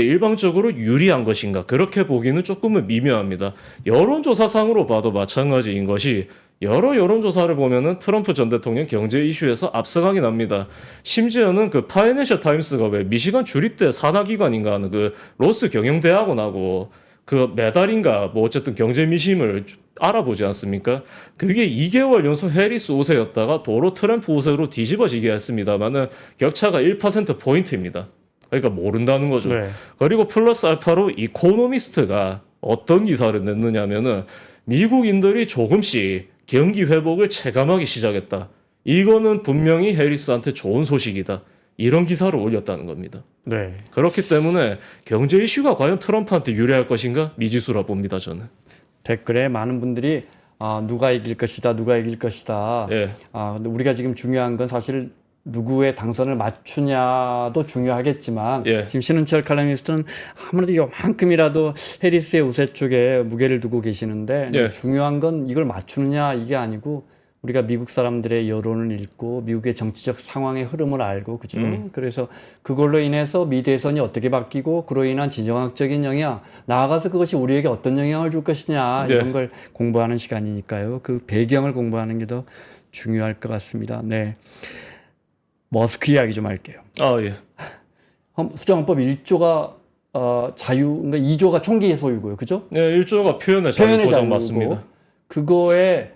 일방적으로 유리한 것인가? 그렇게 보기는 조금은 미묘합니다. 여론조사상으로 봐도 마찬가지인 것이 여러 여론조사를 보면은 트럼프 전 대통령 경제 이슈에서 앞서가긴 합니다. 심지어는 그 파이낸셜 타임스가 왜 미시간 주립대 산하기관인가 하는 그 로스 경영대학원하고 그 매달인가 뭐 어쨌든 경제 미심을 알아보지 않습니까? 그게 2개월 연속 해리스 우세였다가 도로 트럼프 우세로 뒤집어지게 했습니다만은 격차가 1%포인트입니다. 그러니까 모른다는 거죠. 네. 그리고 플러스 알파로 이코노미스트가 어떤 기사를 냈느냐면은 미국인들이 조금씩 경기 회복을 체감하기 시작했다. 이거는 분명히 해리스한테 좋은 소식이다. 이런 기사를 올렸다는 겁니다. 네. 그렇기 때문에 경제 이슈가 과연 트럼프한테 유리할 것인가? 미지수라 봅니다, 저는. 댓글에 많은 분들이 누가 이길 것이다, 누가 이길 것이다. 예. 근데 우리가 지금 중요한 건 사실 누구의 당선을 맞추냐도 중요하겠지만 예. 지금 신은철 칼럼니스트는 아무래도 요만큼이라도 해리스의 우세 쪽에 무게를 두고 계시는데 예. 중요한 건 이걸 맞추느냐 이게 아니고 우리가 미국 사람들의 여론을 읽고 미국의 정치적 상황의 흐름을 알고 그죠? 그래서 그걸로 인해서 미 대선이 어떻게 바뀌고 그로 인한 지정학적인 영향 나아가서 그것이 우리에게 어떤 영향을 줄 것이냐 이런 네. 걸 공부하는 시간이니까요. 그 배경을 공부하는 게 더 중요할 것 같습니다. 네. 머스크 이야기 좀 할게요. 예. 수정헌법 1조가 그러니까 2조가 총기의 소유고요. 그죠? 네, 1조가 표현의 자유 보장 맞습니다. 그거에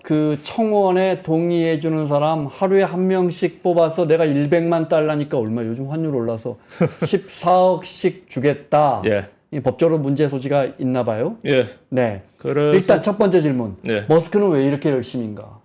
그 청원에 동의해 주는 사람 하루에 한 명씩 뽑아서 내가 100만 달러니까 얼마 요즘 환율 올라서 14억씩 주겠다. 예. 이 법적으로 문제 소지가 있나 봐요. 예. 네. 그래서 일단 첫 번째 질문. 네. 머스크는 왜 이렇게 열심인가?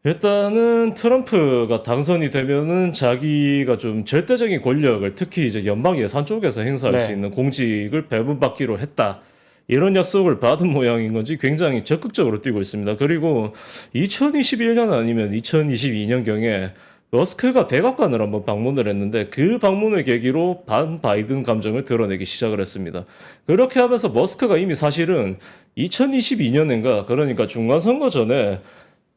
일단은 트럼프가 당선이 되면은 자기가 좀 절대적인 권력을 특히 이제 연방 예산 쪽에서 행사할 네. 수 있는 공직을 배분받기로 했다. 이런 약속을 받은 모양인 건지 굉장히 적극적으로 뛰고 있습니다. 그리고 2021년 아니면 2022년경에 머스크가 백악관을 한번 방문을 했는데 그 방문을 계기로 반 바이든 감정을 드러내기 시작을 했습니다. 그렇게 하면서 머스크가 이미 사실은 2022년인가 그러니까 중간선거 전에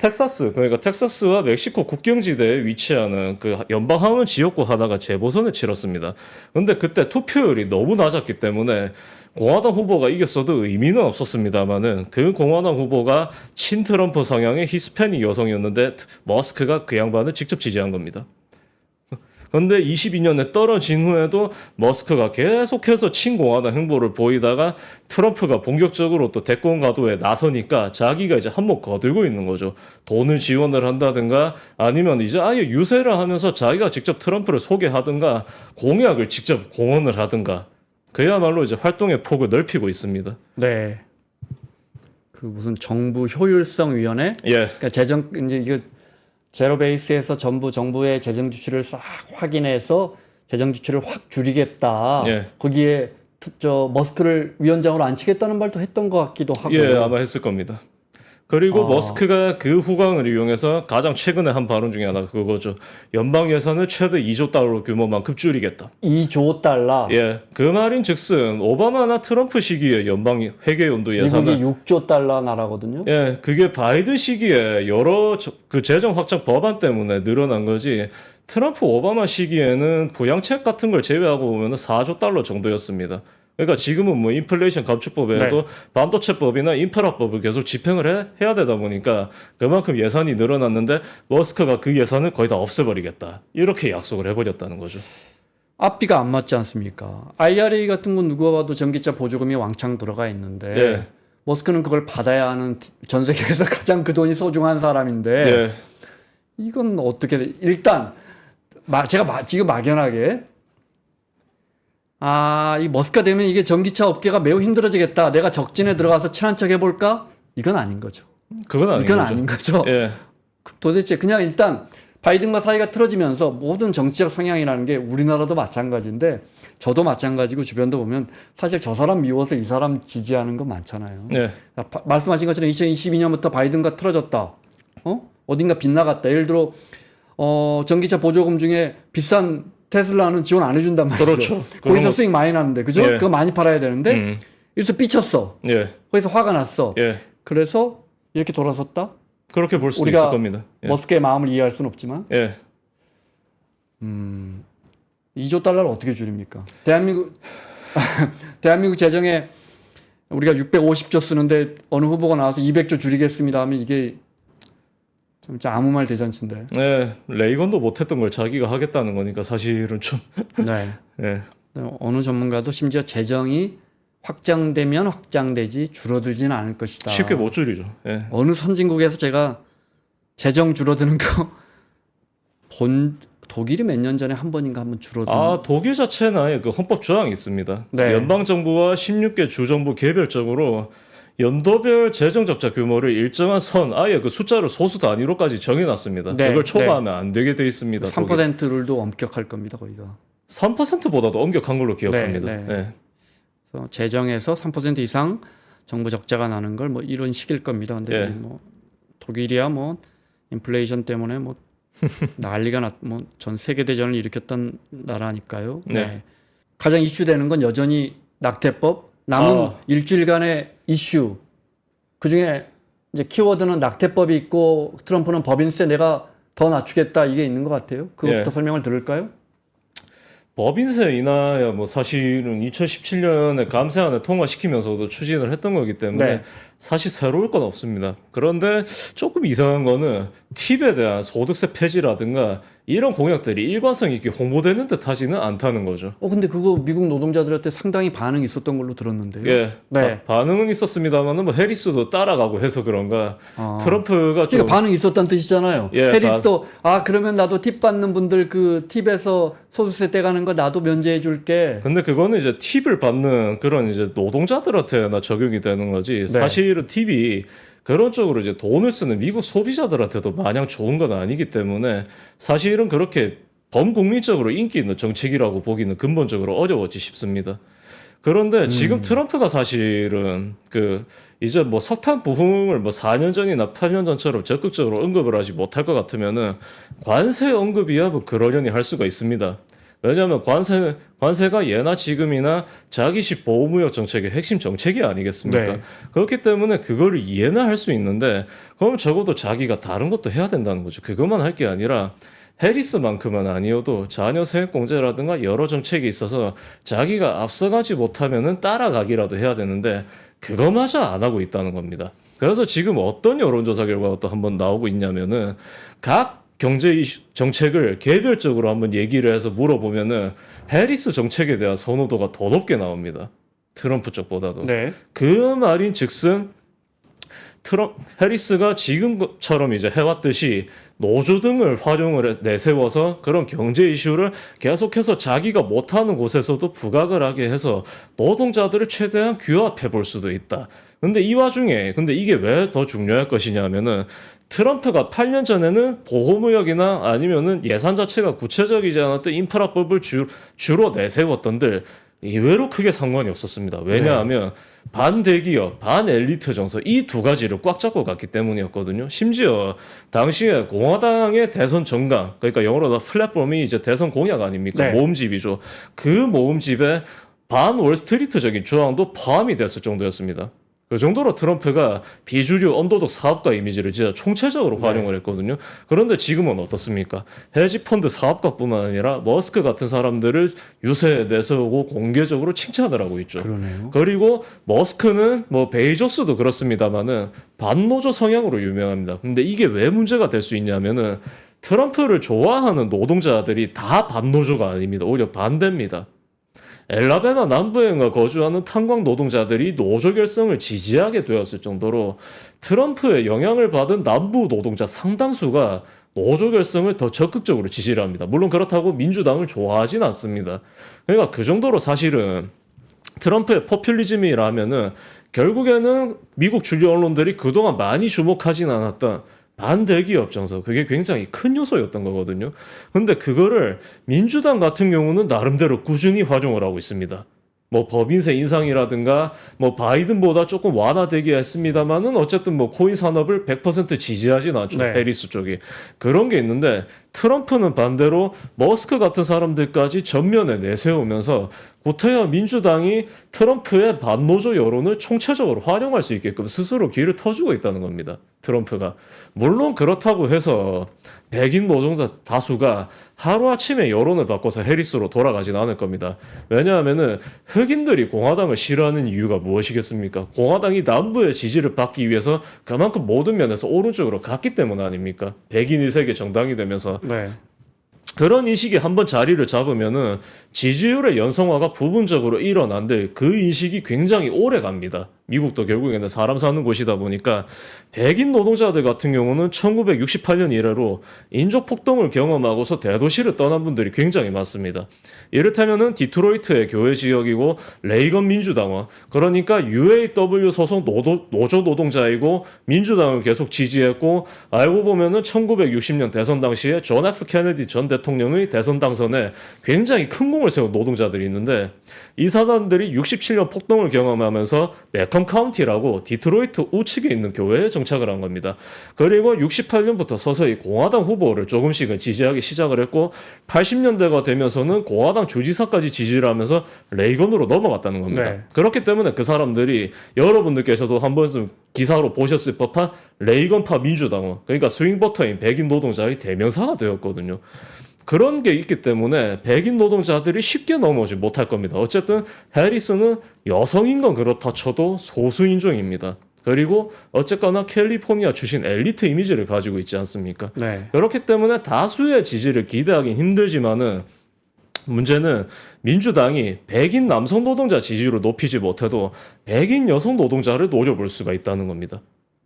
텍사스, 그러니까 텍사스와 멕시코 국경지대에 위치하는 그 연방하원 지역구 하나가 재보선을 치렀습니다. 근데 그때 투표율이 너무 낮았기 때문에 공화당 후보가 이겼어도 의미는 없었습니다만은 그 공화당 후보가 친트럼프 성향의 히스패닉 여성이었는데 머스크가 그 양반을 직접 지지한 겁니다. 근데 22년에 떨어진 후에도 머스크가 계속해서 친공화당 행보를 보이다가 트럼프가 본격적으로 또 대권 가도에 나서니까 자기가 이제 한몫 거들고 있는 거죠. 돈을 지원을 한다든가 아니면 이제 아예 유세를 하면서 자기가 직접 트럼프를 소개하든가 공약을 직접 공언을 하든가 그야말로 이제 활동의 폭을 넓히고 있습니다. 네. 그 무슨 정부 효율성 위원회? 예. 그러니까 재정 이제 이거 제로 베이스에서 전부 정부의 재정 지출을 싹 확인해서 재정 지출을 확 줄이겠다. 예. 거기에 저 머스크를 위원장으로 앉히겠다는 말도 했던 것 같기도 하고. 예, 아마 했을 겁니다. 그리고 머스크가 그 후광을 이용해서 가장 최근에 한 발언 중에 하나가 그거죠. 연방 예산을 최대 2조 달러 규모만큼 줄이겠다. 2조 달러. 예, 그 말인 즉슨 오바마나 트럼프 시기에 연방 회계연도 예산은 미국이 6조 달러 나라거든요. 예, 그게 바이든 시기에 여러 그 재정 확장 법안 때문에 늘어난 거지. 트럼프 오바마 시기에는 부양책 같은 걸 제외하고 보면 4조 달러 정도였습니다. 그러니까 지금은 뭐 인플레이션 감축법에도 반도체법이나 인프라법을 계속 집행을 해야 되다 보니까 그만큼 예산이 늘어났는데 머스크가 그 예산을 거의 다 없애버리겠다. 이렇게 약속을 해버렸다는 거죠. 앞뒤가 안 맞지 않습니까? IRA 같은 건 누가 봐도 전기차 보조금이 왕창 들어가 있는데 예. 머스크는 그걸 받아야 하는 전 세계에서 가장 그 돈이 소중한 사람인데 예. 이건 어떻게 일단 제가 지금 막연하게 이 머스크가 되면 이게 전기차 업계가 매우 힘들어지겠다. 내가 적진에 들어가서 친한 척 해볼까? 이건 아닌 거죠. 그건 아닌 이건 거죠. 아닌 거죠. 예. 도대체 그냥 일단 바이든과 사이가 틀어지면서 모든 정치적 성향이라는 게 우리나라도 마찬가지인데 저도 마찬가지고 주변도 보면 사실 저 사람 미워서 이 사람 지지하는 거 많잖아요. 예. 말씀하신 것처럼 2022년부터 바이든과 틀어졌다. 어딘가 빗나갔다. 예를 들어 전기차 보조금 중에 비싼 테슬라는 지원 안 해준단 말이죠. 그렇죠. 거기서 수익 많이 나는데, 그죠? 예. 그거 많이 팔아야 되는데, 여기서 삐쳤어. 예. 거기서 화가 났어. 예. 그래서 이렇게 돌아섰다? 그렇게 볼 수도 우리가 있을 겁니다. 예. 머스크의 마음을 이해할 수는 없지만, 예. 2조 달러를 어떻게 줄입니까? 대한민국 재정에 우리가 650조 쓰는데 어느 후보가 나와서 200조 줄이겠습니다 하면 이게 좀 진짜 아무 말 대잔치인데. 네, 레이건도 못했던 걸 자기가 하겠다는 거니까 사실은 좀. 네. 예. 어느 전문가도 심지어 재정이 확장되면 확장되지 줄어들지는 않을 것이다. 쉽게 못 줄이죠. 예. 어느 선진국에서 제가 재정 줄어드는 거 독일이 몇 년 전에 한 번인가 한번 줄어든. 독일 자체는 아예 그 헌법 조항이 있습니다. 네. 연방 정부와 16개 주 정부 개별적으로 연도별 재정 적자 규모를 일정한 선, 아예 그 숫자를 소수 단위로까지 정해놨습니다. 네, 그걸 초과하면 안 되게 돼 있습니다. 3%룰도 엄격할 겁니다, 거기가. 3%보다도 엄격한 걸로 기억합니다. 네, 네. 예. 그래서 재정에서 3% 이상 정부 적자가 나는 걸 뭐 이런 식일 겁니다. 근데 예. 이제 뭐 독일이야 뭐 인플레이션 때문에 뭐 난리가 뭐 전 세계 대전을 일으켰던 나라니까요. 네. 가장 이슈되는 건 여전히 낙태법. 남은 일주일간의 이슈. 그중에 이제 키워드는 낙태법이 있고 트럼프는 법인세 내가 더 낮추겠다 이게 있는 것 같아요. 그것부터 예. 설명을 들을까요? 법인세 인하야 뭐 사실은 2017년에 감세안을 통과시키면서도 추진을 했던 거기 때문에 네. 사실 새로울 건 없습니다. 그런데 조금 이상한 거는 팁에 대한 소득세 폐지라든가 이런 공약들이 일관성 있게 홍보되는 듯 하지는 않다는 거죠. 근데 그거 미국 노동자들한테 상당히 반응이 있었던 걸로 들었는데요. 예, 네. 반응은 있었습니다만은 뭐 해리스도 따라가고 해서 그런가 트럼프가 좀 그러니까 반응이 있었다는 뜻이잖아요. 예, 해리스도 그러면 나도 팁 받는 분들 그 팁에서 소득세 떼가는 거 나도 면제해 줄게. 근데 그거는 이제 팁을 받는 그런 이제 노동자들한테나 적용이 되는 거지. 사실은 팁이 그런 쪽으로 이제 돈을 쓰는 미국 소비자들한테도 마냥 좋은 건 아니기 때문에 사실은 그렇게 범국민적으로 인기 있는 정책이라고 보기는 근본적으로 어려웠지 싶습니다. 그런데 지금 트럼프가 사실은 그 이제 뭐 석탄 부흥을 뭐 4년 전이나 8년 전처럼 적극적으로 언급을 하지 못할 것 같으면은 관세 언급이야 뭐 그러려니 할 수가 있습니다. 왜냐하면 관세가 예나 지금이나 자기식 보호무역 정책의 핵심 정책이 아니겠습니까? 네. 그렇기 때문에 그거를 이해는 할 수 있는데 그럼 적어도 자기가 다른 것도 해야 된다는 거죠. 그것만 할 게 아니라 해리스만큼은 아니어도 자녀 세액공제라든가 여러 정책이 있어서 자기가 앞서가지 못하면은 따라가기라도 해야 되는데 그거마저 안 하고 있다는 겁니다. 그래서 지금 어떤 여론조사 결과가 또 한번 나오고 있냐면은 각 경제 정책을 개별적으로 한번 얘기를 해서 물어보면은 해리스 정책에 대한 선호도가 더 높게 나옵니다. 트럼프 쪽보다도. 네. 그 말인 즉슨 해리스가 지금처럼 이제 해왔듯이 노조 등을 내세워서 그런 경제 이슈를 계속해서 자기가 못하는 곳에서도 부각을 하게 해서 노동자들을 최대한 규합해 볼 수도 있다. 근데 이 와중에 이게 왜 더 중요할 것이냐면은 트럼프가 8년 전에는 보호무역이나 아니면은 예산 자체가 구체적이지 않았던 인프라법을 주로 내세웠던들 의외로 크게 상관이 없었습니다. 왜냐하면 반대기업, 반엘리트 정서 이 두 가지를 꽉 잡고 갔기 때문이었거든요. 심지어 당시에 공화당의 대선 정강, 그러니까 영어로 플랫폼이 이제 대선 공약 아닙니까? 네. 모음집이죠. 그 모음집에 반 월스트리트적인 조항도 포함이 됐을 정도였습니다. 그 정도로 트럼프가 비주류 언더독 사업가 이미지를 진짜 총체적으로 활용을 했거든요. 그런데 지금은 어떻습니까? 헤지펀드 사업가뿐만 아니라 머스크 같은 사람들을 유세에 내세우고 공개적으로 칭찬을 하고 있죠. 그러네요. 그리고 머스크는 뭐 베이조스도 그렇습니다만은 반노조 성향으로 유명합니다. 근데 이게 왜 문제가 될 수 있냐면은 트럼프를 좋아하는 노동자들이 다 반노조가 아닙니다. 오히려 반대입니다. 엘라베마 남부행가 거주하는 탄광 노동자들이 노조 결성을 지지하게 되었을 정도로 트럼프의 영향을 받은 남부 노동자 상당수가 노조 결성을 더 적극적으로 지지를 합니다. 물론 그렇다고 민주당을 좋아하진 않습니다. 그러니까 그 정도로 사실은 트럼프의 포퓰리즘이라면은 결국에는 미국 주류 언론들이 그동안 많이 주목하진 않았던 반대기업 정서, 그게 굉장히 큰 요소였던 거거든요. 근데 그거를 민주당 같은 경우는 나름대로 꾸준히 활용을 하고 있습니다. 뭐 법인세 인상이라든가 뭐 바이든보다 조금 완화되긴 했습니다만은 어쨌든 뭐 코인 산업을 100% 지지하진 않죠. 네. 해리스 쪽이. 그런 게 있는데 트럼프는 반대로 머스크 같은 사람들까지 전면에 내세우면서 구태여 민주당이 트럼프의 반노조 여론을 총체적으로 활용할 수 있게끔 스스로 길을 터주고 있다는 겁니다. 트럼프가. 물론 그렇다고 해서 백인 노동자 다수가 하루아침에 여론을 바꿔서 해리스로 돌아가진 않을 겁니다. 왜냐하면은 흑인들이 공화당을 싫어하는 이유가 무엇이겠습니까? 공화당이 남부의 지지를 받기 위해서 그만큼 모든 면에서 오른쪽으로 갔기 때문 아닙니까? 백인 일색의 정당이 되면서. 네. 그런 인식이 한번 자리를 잡으면은 지지율의 연성화가 부분적으로 일어난데 그 인식이 굉장히 오래 갑니다. 미국도 결국에는 사람 사는 곳이다 보니까 백인 노동자들 같은 경우는 1968년 이래로 인종 폭동을 경험하고서 대도시를 떠난 분들이 굉장히 많습니다. 이를테면은 디트로이트의 교회 지역이고 레이건 민주당원, 그러니까 UAW 소속 노조 노동자이고 민주당을 계속 지지했고 알고 보면은 1960년 대선 당시에 존 F 케네디 전 대통령의 대선 당선에 굉장히 큰 공을 세운 노동자들이 있는데 이 사람들이 67년 폭동을 경험하면서 메컴 카운티라고 디트로이트 우측에 있는 교회에 정착을 한 겁니다. 그리고 68년부터 서서히 공화당 후보를 조금씩은 지지하기 시작을 했고 80년대가 되면서는 공화당 주지사까지 지지를 하면서 레이건으로 넘어갔다는 겁니다. 네. 그렇기 때문에 그 사람들이 여러분들께서도 한 번쯤 기사로 보셨을 법한 레이건파 민주당원, 그러니까 스윙버터인 백인 노동자의 대명사가 되었거든요. 그런 게 있기 때문에 백인 노동자들이 쉽게 넘어오지 못할 겁니다. 어쨌든 해리스는 여성인 건 그렇다 쳐도 소수인종입니다. 그리고 어쨌거나 캘리포니아 출신 엘리트 이미지를 가지고 있지 않습니까? 네. 그렇기 때문에 다수의 지지를 기대하긴 힘들지만은 문제는 민주당이 백인 남성 노동자 지지율을 높이지 못해도 백인 여성 노동자를 노려볼 수가 있다는 겁니다.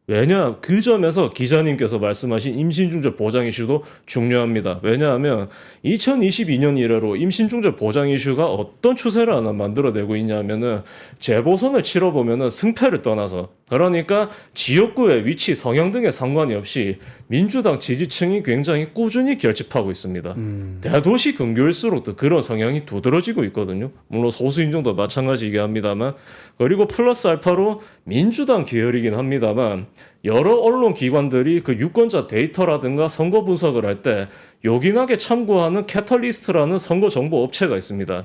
왜냐, 그 점에서 기자님께서 말씀하신 임신중재 보장 이슈도 중요합니다. 왜냐하면 2022년 이래로 임신중재 보장 이슈가 어떤 추세를 하나 만들어내고 있냐면은 재보선을 치러보면은 승패를 떠나서, 그러니까 지역구의 위치, 성향 등에 상관이 없이 민주당 지지층이 굉장히 꾸준히 결집하고 있습니다. 대도시 근교일수록 또 그런 성향이 두드러지고 있거든요. 물론 소수인종도 마찬가지이긴 합니다만, 그리고 플러스 알파로 민주당 계열이긴 합니다만 여러 언론 기관들이 그 유권자 데이터라든가 선거 분석을 할 때 요긴하게 참고하는 캐털리스트라는 선거 정보 업체가 있습니다.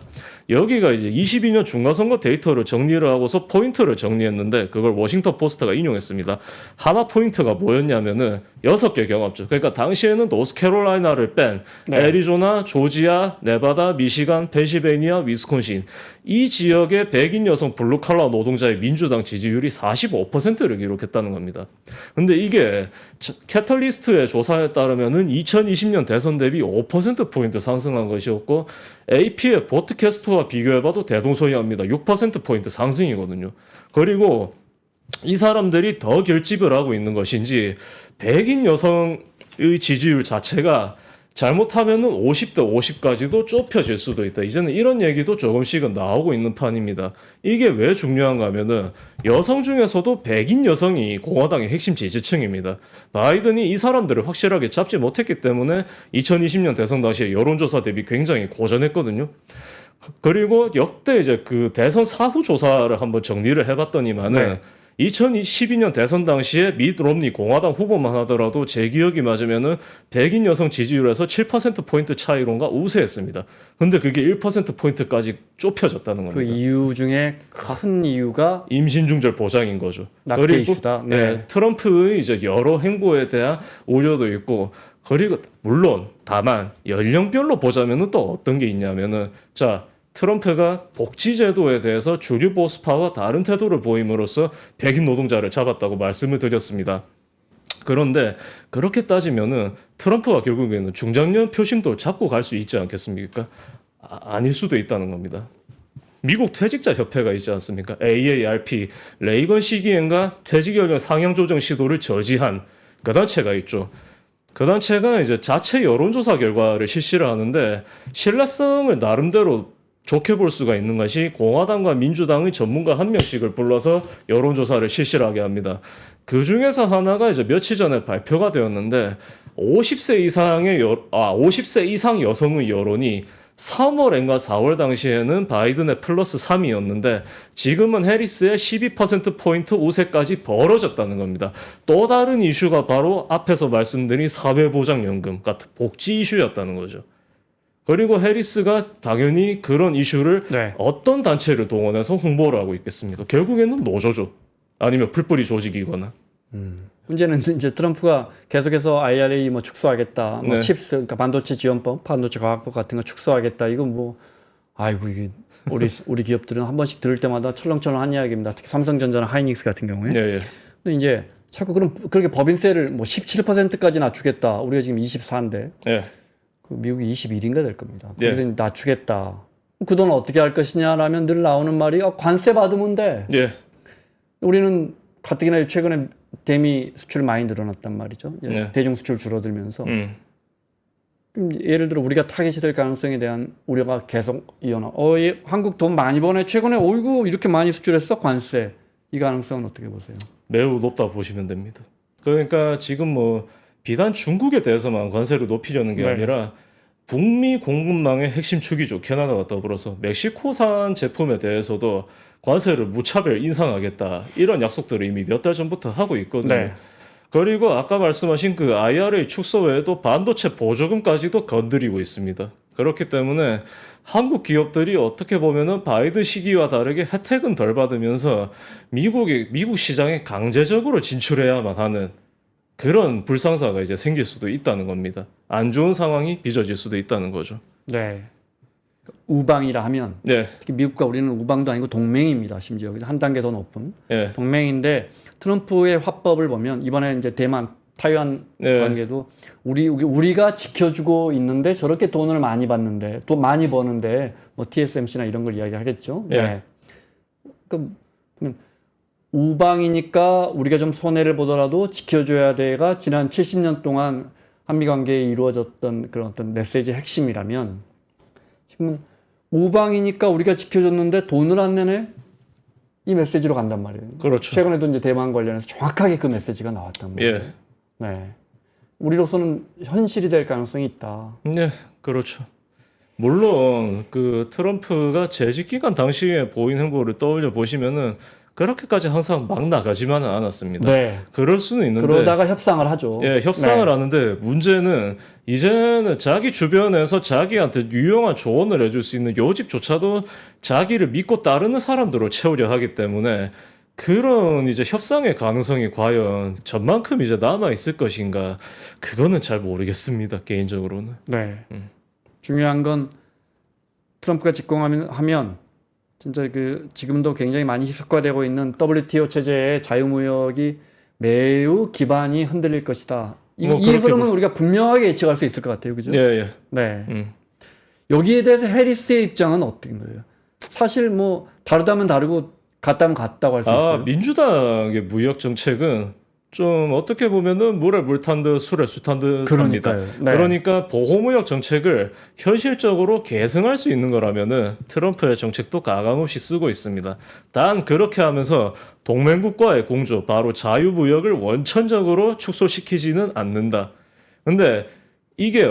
여기가 이제 22년 중간선거 데이터를 정리를 하고서 포인트를 정리했는데 그걸 워싱턴 포스트가 인용했습니다. 하나 포인트가 뭐였냐면은 6개 경합주. 그러니까 당시에는 노스캐롤라이나를 뺀 네. 애리조나, 조지아, 네바다, 미시간, 펜실베니아, 위스콘신 이 지역의 백인 여성 블루칼라 노동자의 민주당 지지율이 45%를 기록했다는 겁니다. 근데 이게 캐털리스트의 조사에 따르면은 2020년 대선 대비 5%포인트 상승한 것이었고 AP의 보트캐스트와 비교해봐도 대동소이합니다. 6%포인트 상승이거든요. 그리고 이 사람들이 더 결집을 하고 있는 것인지 백인 여성의 지지율 자체가 잘못하면은 50대 50까지도 좁혀질 수도 있다. 이제는 이런 얘기도 조금씩은 나오고 있는 판입니다. 이게 왜 중요한가 하면은 여성 중에서도 백인 여성이 공화당의 핵심 지지층입니다. 바이든이 이 사람들을 확실하게 잡지 못했기 때문에 2020년 대선 당시에 여론조사 대비 굉장히 고전했거든요. 그리고 역대 이제 그 대선 사후 조사를 한번 정리를 해봤더니만은 네. 2012년 대선 당시에 밋 롬니 공화당 후보만 하더라도 제 기억이 맞으면은 백인 여성 지지율에서 7%포인트 차이론가 우세했습니다. 근데 그게 1%포인트까지 좁혀졌다는 겁니다. 그 이유 중에 큰 이유가 임신 중절 보장인 거죠. 낙태 이슈다. 네. 트럼프의 이제 여러 행보에 대한 우려도 있고 그리고 물론 다만 연령별로 보자면은 또 어떤 게 있냐면은 자 트럼프가 복지제도에 대해서 주류 보수파와 다른 태도를 보임으로써 백인 노동자를 잡았다고 말씀을 드렸습니다. 그런데 그렇게 따지면은 트럼프가 결국에는 중장년 표심도 잡고 갈 수 있지 않겠습니까? 아닐 수도 있다는 겁니다. 미국 퇴직자 협회가 있지 않습니까? AARP 레이건 시기엔가 퇴직 연령 상향 조정 시도를 저지한 그 단체가 있죠. 그 단체가 이제 자체 여론조사 결과를 실시를 하는데 신뢰성을 나름대로 좋게 볼 수가 있는 것이 공화당과 민주당의 전문가 한 명씩을 불러서 여론조사를 실시를 하게 합니다. 그 중에서 하나가 이제 며칠 전에 발표가 되었는데 50세 이상 여성의 여론이 3월인가 4월 당시에는 바이든의 플러스 3이었는데 지금은 해리스의 12%포인트 우세까지 벌어졌다는 겁니다. 또 다른 이슈가 바로 앞에서 말씀드린 사회보장연금 같은 복지 이슈였다는 거죠. 그리고 해리스가 당연히 그런 이슈를 네. 어떤 단체를 동원해서 홍보를 하고 있겠습니까? 결국에는 노조죠. 아니면 풀뿌리 조직이거나. 문제는 이제 트럼프가 계속해서 IRA 뭐 축소하겠다, 뭐 네. 칩스, 그러니까 반도체 지원법, 반도체 과학법 같은 거 축소하겠다. 이건 뭐, 아이고 이게 우리 기업들은 한 번씩 들을 때마다 철렁철렁한 이야기입니다. 특히 삼성전자나 하이닉스 같은 경우에. 예. 근데 이제 자꾸 그렇게 법인세를 뭐 17%까지 낮추겠다. 우리가 지금 24인데 예. 그 미국이 21인가 될 겁니다. 예. 그래서 낮추겠다. 그 돈 어떻게 할 것이냐라면 늘 나오는 말이 관세 받으면 돼. 예. 우리는 가뜩이나 최근에 대미 수출 많이 늘어났단 말이죠. 네. 대중 수출 줄어들면서 예를 들어 우리가 타겟이 될 가능성에 대한 우려가 계속 이어나. 한국 돈 많이 버네. 최근에 어이구 이렇게 많이 수출했어 관세. 이 가능성은 어떻게 보세요? 매우 높다 보시면 됩니다. 그러니까 지금 뭐 비단 중국에 대해서만 관세를 높이려는 게 네. 아니라 북미 공급망의 핵심 축이죠. 캐나다와 더불어서 멕시코산 제품에 대해서도 관세를 무차별 인상하겠다. 이런 약속들을 이미 몇 달 전부터 하고 있거든요. 네. 그리고 아까 말씀하신 그 IRA 축소 외에도 반도체 보조금까지도 건드리고 있습니다. 그렇기 때문에 한국 기업들이 어떻게 보면은 바이든 시기와 다르게 혜택은 덜 받으면서 미국 시장에 강제적으로 진출해야만 하는 그런 불상사가 이제 생길 수도 있다는 겁니다. 안 좋은 상황이 빚어질 수도 있다는 거죠. 네. 우방이라 하면 네, 특히 미국과 우리는 우방도 아니고 동맹입니다. 심지어 한 단계 더 높은 네, 동맹인데 트럼프의 화법을 보면 이번에 이제 대만 타이완 네. 관계도 우리가 지켜주고 있는데 저렇게 돈을 많이 받는데 돈 많이 버는데 뭐 TSMC나 이런 걸 이야기하겠죠. 네. 그럼 우방이니까 우리가 좀 손해를 보더라도 지켜줘야 돼가 지난 70년 동안 한미 관계에 이루어졌던 그런 어떤 메시지의 핵심이라면 지금은 우방이니까 우리가 지켜줬는데 돈을 안 내네 이 메시지로 간단 말이에요. 그렇죠. 최근에도 이제 대만 관련해서 정확하게 그 메시지가 나왔단 말이에요. 예, 네. 우리로서는 현실이 될 가능성이 있다. 네, 그렇죠. 물론 그 트럼프가 재직 기간 당시에 보인 행보를 떠올려 보시면은 그렇게까지 항상 막 나가지만은 않았습니다. 네. 그럴 수는 있는데 그러다가 협상을 하죠. 예, 협상을 네. 하는데 문제는 이제는 자기 주변에서 자기한테 유용한 조언을 해줄 수 있는 요직조차도 자기를 믿고 따르는 사람들로 채우려 하기 때문에 그런 이제 협상의 가능성이 과연 전만큼 이제 남아 있을 것인가 그거는 잘 모르겠습니다 개인적으로는. 네. 중요한 건 트럼프가 집권하면 진짜 그 지금도 굉장히 많이 희석화되고 있는 WTO 체제의 자유무역이 매우 기반이 흔들릴 것이다. 이 흐름은 우리가 분명하게 예측할 수 있을 것 같아요, 그죠? 예, 예. 네. 여기에 대해서 해리스의 입장은 어떤 거예요? 사실 뭐 다르다면 다르고 같다면 같다고 할 수 있어요. 민주당의 무역 정책은 좀 어떻게 보면은 물에 물 탄 듯 술에 술 탄 듯 합니다. 그러니까요. 네. 그러니까 보호무역 정책을 현실적으로 계승할 수 있는 거라면은 트럼프의 정책도 가감없이 쓰고 있습니다. 단 그렇게 하면서 동맹국과의 공조, 바로 자유무역을 원천적으로 축소시키지는 않는다. 근데 이게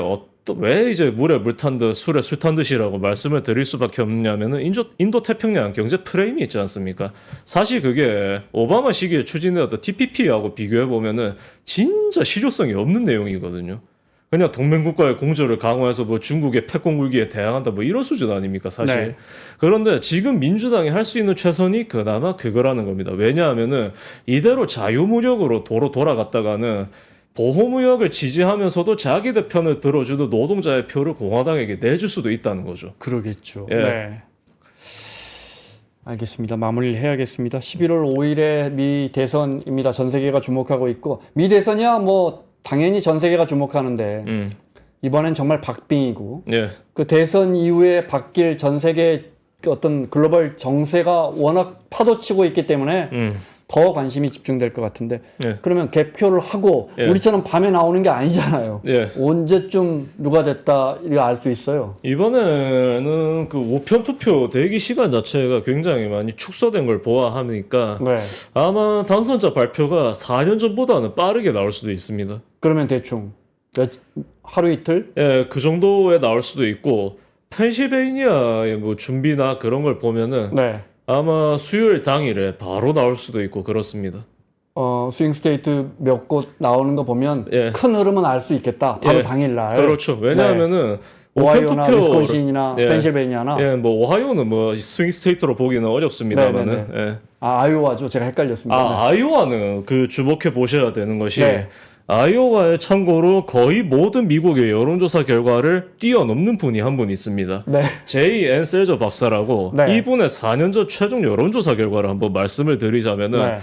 왜 이제 물에 물 탄 듯 술에 술 탄 듯이라고 말씀을 드릴 수밖에 없냐면은 인도 태평양 경제 프레임이 있지 않습니까? 사실 그게 오바마 시기에 추진되었던 TPP하고 비교해 보면은 진짜 실효성이 없는 내용이거든요. 그냥 동맹국가의 공조를 강화해서 뭐 중국의 패권 굴기에 대항한다 뭐 이런 수준 아닙니까 사실. 네. 그런데 지금 민주당이 할 수 있는 최선이 그나마 그거라는 겁니다. 왜냐하면은 이대로 자유무역으로 도로 돌아갔다가는 보호무역을 지지하면서도 자기들 편을 들어주는 노동자의 표를 공화당에게 내줄 수도 있다는 거죠. 그러겠죠. 예. 네. 알겠습니다. 마무리를 해야겠습니다. 11월 5일에 미 대선입니다. 전 세계가 주목하고 있고 미 대선이야 뭐 당연히 전 세계가 주목하는데 이번엔 정말 박빙이고 예. 그 대선 이후에 바뀔 전 세계 어떤 글로벌 정세가 워낙 파도치고 있기 때문에 더 관심이 집중될 것 같은데 예. 그러면 개표를 하고 예. 우리처럼 밤에 나오는 게 아니잖아요. 예. 언제쯤 누가 됐다 이거 알 수 있어요. 이번에는 그 우편 투표 대기 시간 자체가 굉장히 많이 축소된 걸 보아하니까 네. 아마 당선자 발표가 4년 전보다는 빠르게 나올 수도 있습니다. 그러면 대충 하루 이틀? 예, 그 정도에 나올 수도 있고 펜실베이니아의 뭐 준비나 그런 걸 보면은 네. 아마 수요일 당일에 바로 나올 수도 있고 그렇습니다. 스윙 스테이트 몇 곳 나오는 거 보면 예. 큰 흐름은 알 수 있겠다. 바로 예. 당일날. 그렇죠. 왜냐하면은 오하이오나 우편 투표 위스콘신이나 예. 펜실베이니아나 예, 뭐 오하이오는 뭐 스윙 스테이트로 보기는 어렵습니다만은. 네, 예. 아이오와죠. 제가 헷갈렸습니다. 아이오와는 그 주목해 보셔야 되는 것이 네. 아이오와에 참고로 거의 모든 미국의 여론조사 결과를 뛰어넘는 분이 한 분 있습니다. 네. 제이 앤 셀저 박사라고 네. 이분의 4년 전 최종 여론조사 결과를 한번 말씀을 드리자면은 네.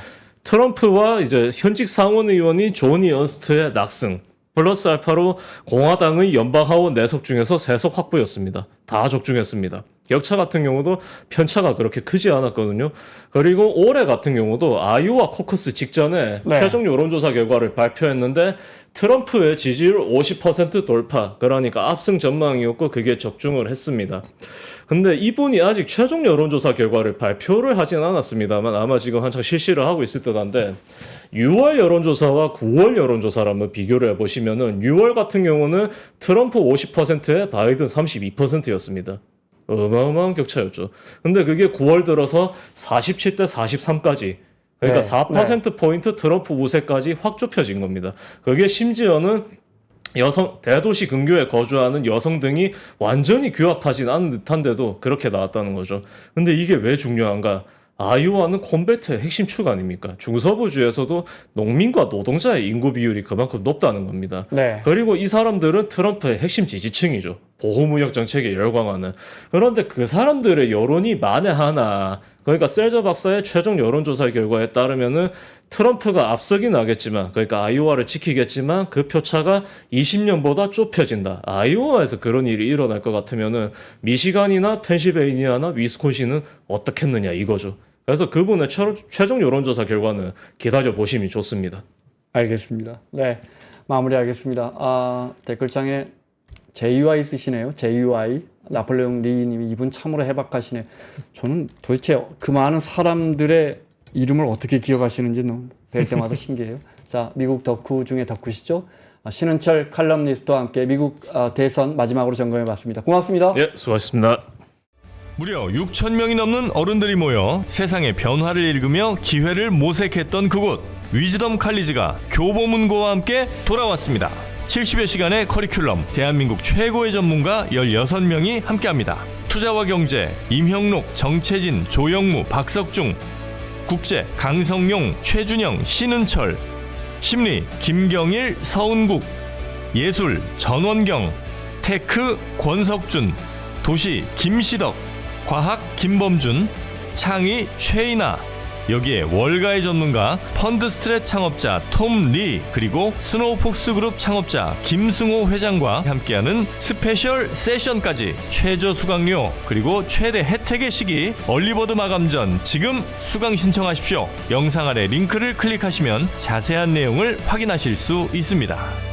트럼프와 이제 현직 상원 의원인 조니 언스트의 낙승 플러스 알파로 공화당의 연방하원 4석 중에서 3석 확보였습니다. 다 적중했습니다. 격차 같은 경우도 편차가 그렇게 크지 않았거든요. 그리고 올해 같은 경우도 아이오와 코커스 직전에 네. 최종 여론조사 결과를 발표했는데 트럼프의 지지율 50% 돌파, 그러니까 압승 전망이었고 그게 적중을 했습니다. 근데 이분이 아직 최종 여론조사 결과를 발표를 하진 않았습니다만 아마 지금 한창 실시를 하고 있을 듯한데 6월 여론조사와 9월 여론조사를 한번 비교를 해보시면은 6월 같은 경우는 트럼프 50%에 바이든 32%였습니다. 어마어마한 격차였죠. 근데 그게 9월 들어서 47대 43까지 그러니까 네. 4%포인트 트럼프 우세까지 확 좁혀진 겁니다. 그게 심지어는 대도시 근교에 거주하는 여성 등이 완전히 규합하진 않은 듯한데도 그렇게 나왔다는 거죠. 근데 이게 왜 중요한가? 아이오와는 콘벨트의 핵심 축 아닙니까? 중서부주에서도 농민과 노동자의 인구 비율이 그만큼 높다는 겁니다. 네. 그리고 이 사람들은 트럼프의 핵심 지지층이죠. 보호무역 정책에 열광하는. 그런데 그 사람들의 여론이 만에하나 그러니까 셀저 박사의 최종 여론조사 결과에 따르면은 트럼프가 앞서긴 하겠지만 그러니까 아이오와를 지키겠지만 그 표차가 20년보다 좁혀진다. 아이오와에서 그런 일이 일어날 것 같으면은 미시간이나 펜실베이니아나 위스콘신은 어떻겠느냐 이거죠. 그래서 그분의 최종 여론조사 결과는 기다려 보심이 좋습니다. 알겠습니다. 네. 마무리하겠습니다. 댓글창에 JUI 쓰시네요. JUI. 나폴레옹 리님이 이분 참으로 해박하시네. 저는 도대체 그 많은 사람들의 이름을 어떻게 기억하시는지 너무 뵐 때마다 신기해요. 자, 미국 덕후 중에 덕후시죠. 신은철 칼럼니스트와 함께 미국 대선 마지막으로 점검해 봤습니다. 고맙습니다. 예, 수고하셨습니다. 무려 6,000명이 넘는 어른들이 모여 세상의 변화를 읽으며 기회를 모색했던 그곳 위즈덤 칼리지가 교보문고와 함께 돌아왔습니다. 70여 시간의 커리큘럼, 대한민국 최고의 전문가 16명이 함께합니다. 투자와 경제, 임형록, 정채진, 조영무, 박석중, 국제, 강성용, 최준영, 신은철, 심리, 김경일, 서은국, 예술, 전원경, 테크, 권석준, 도시, 김시덕, 과학, 김범준, 창의, 최인아, 여기에 월가의 전문가, 펀드스트랩 창업자 톰 리, 그리고 스노우폭스 그룹 창업자 김승호 회장과 함께하는 스페셜 세션까지 최저 수강료 그리고 최대 혜택의 시기 얼리버드 마감 전 지금 수강 신청하십시오. 영상 아래 링크를 클릭하시면 자세한 내용을 확인하실 수 있습니다.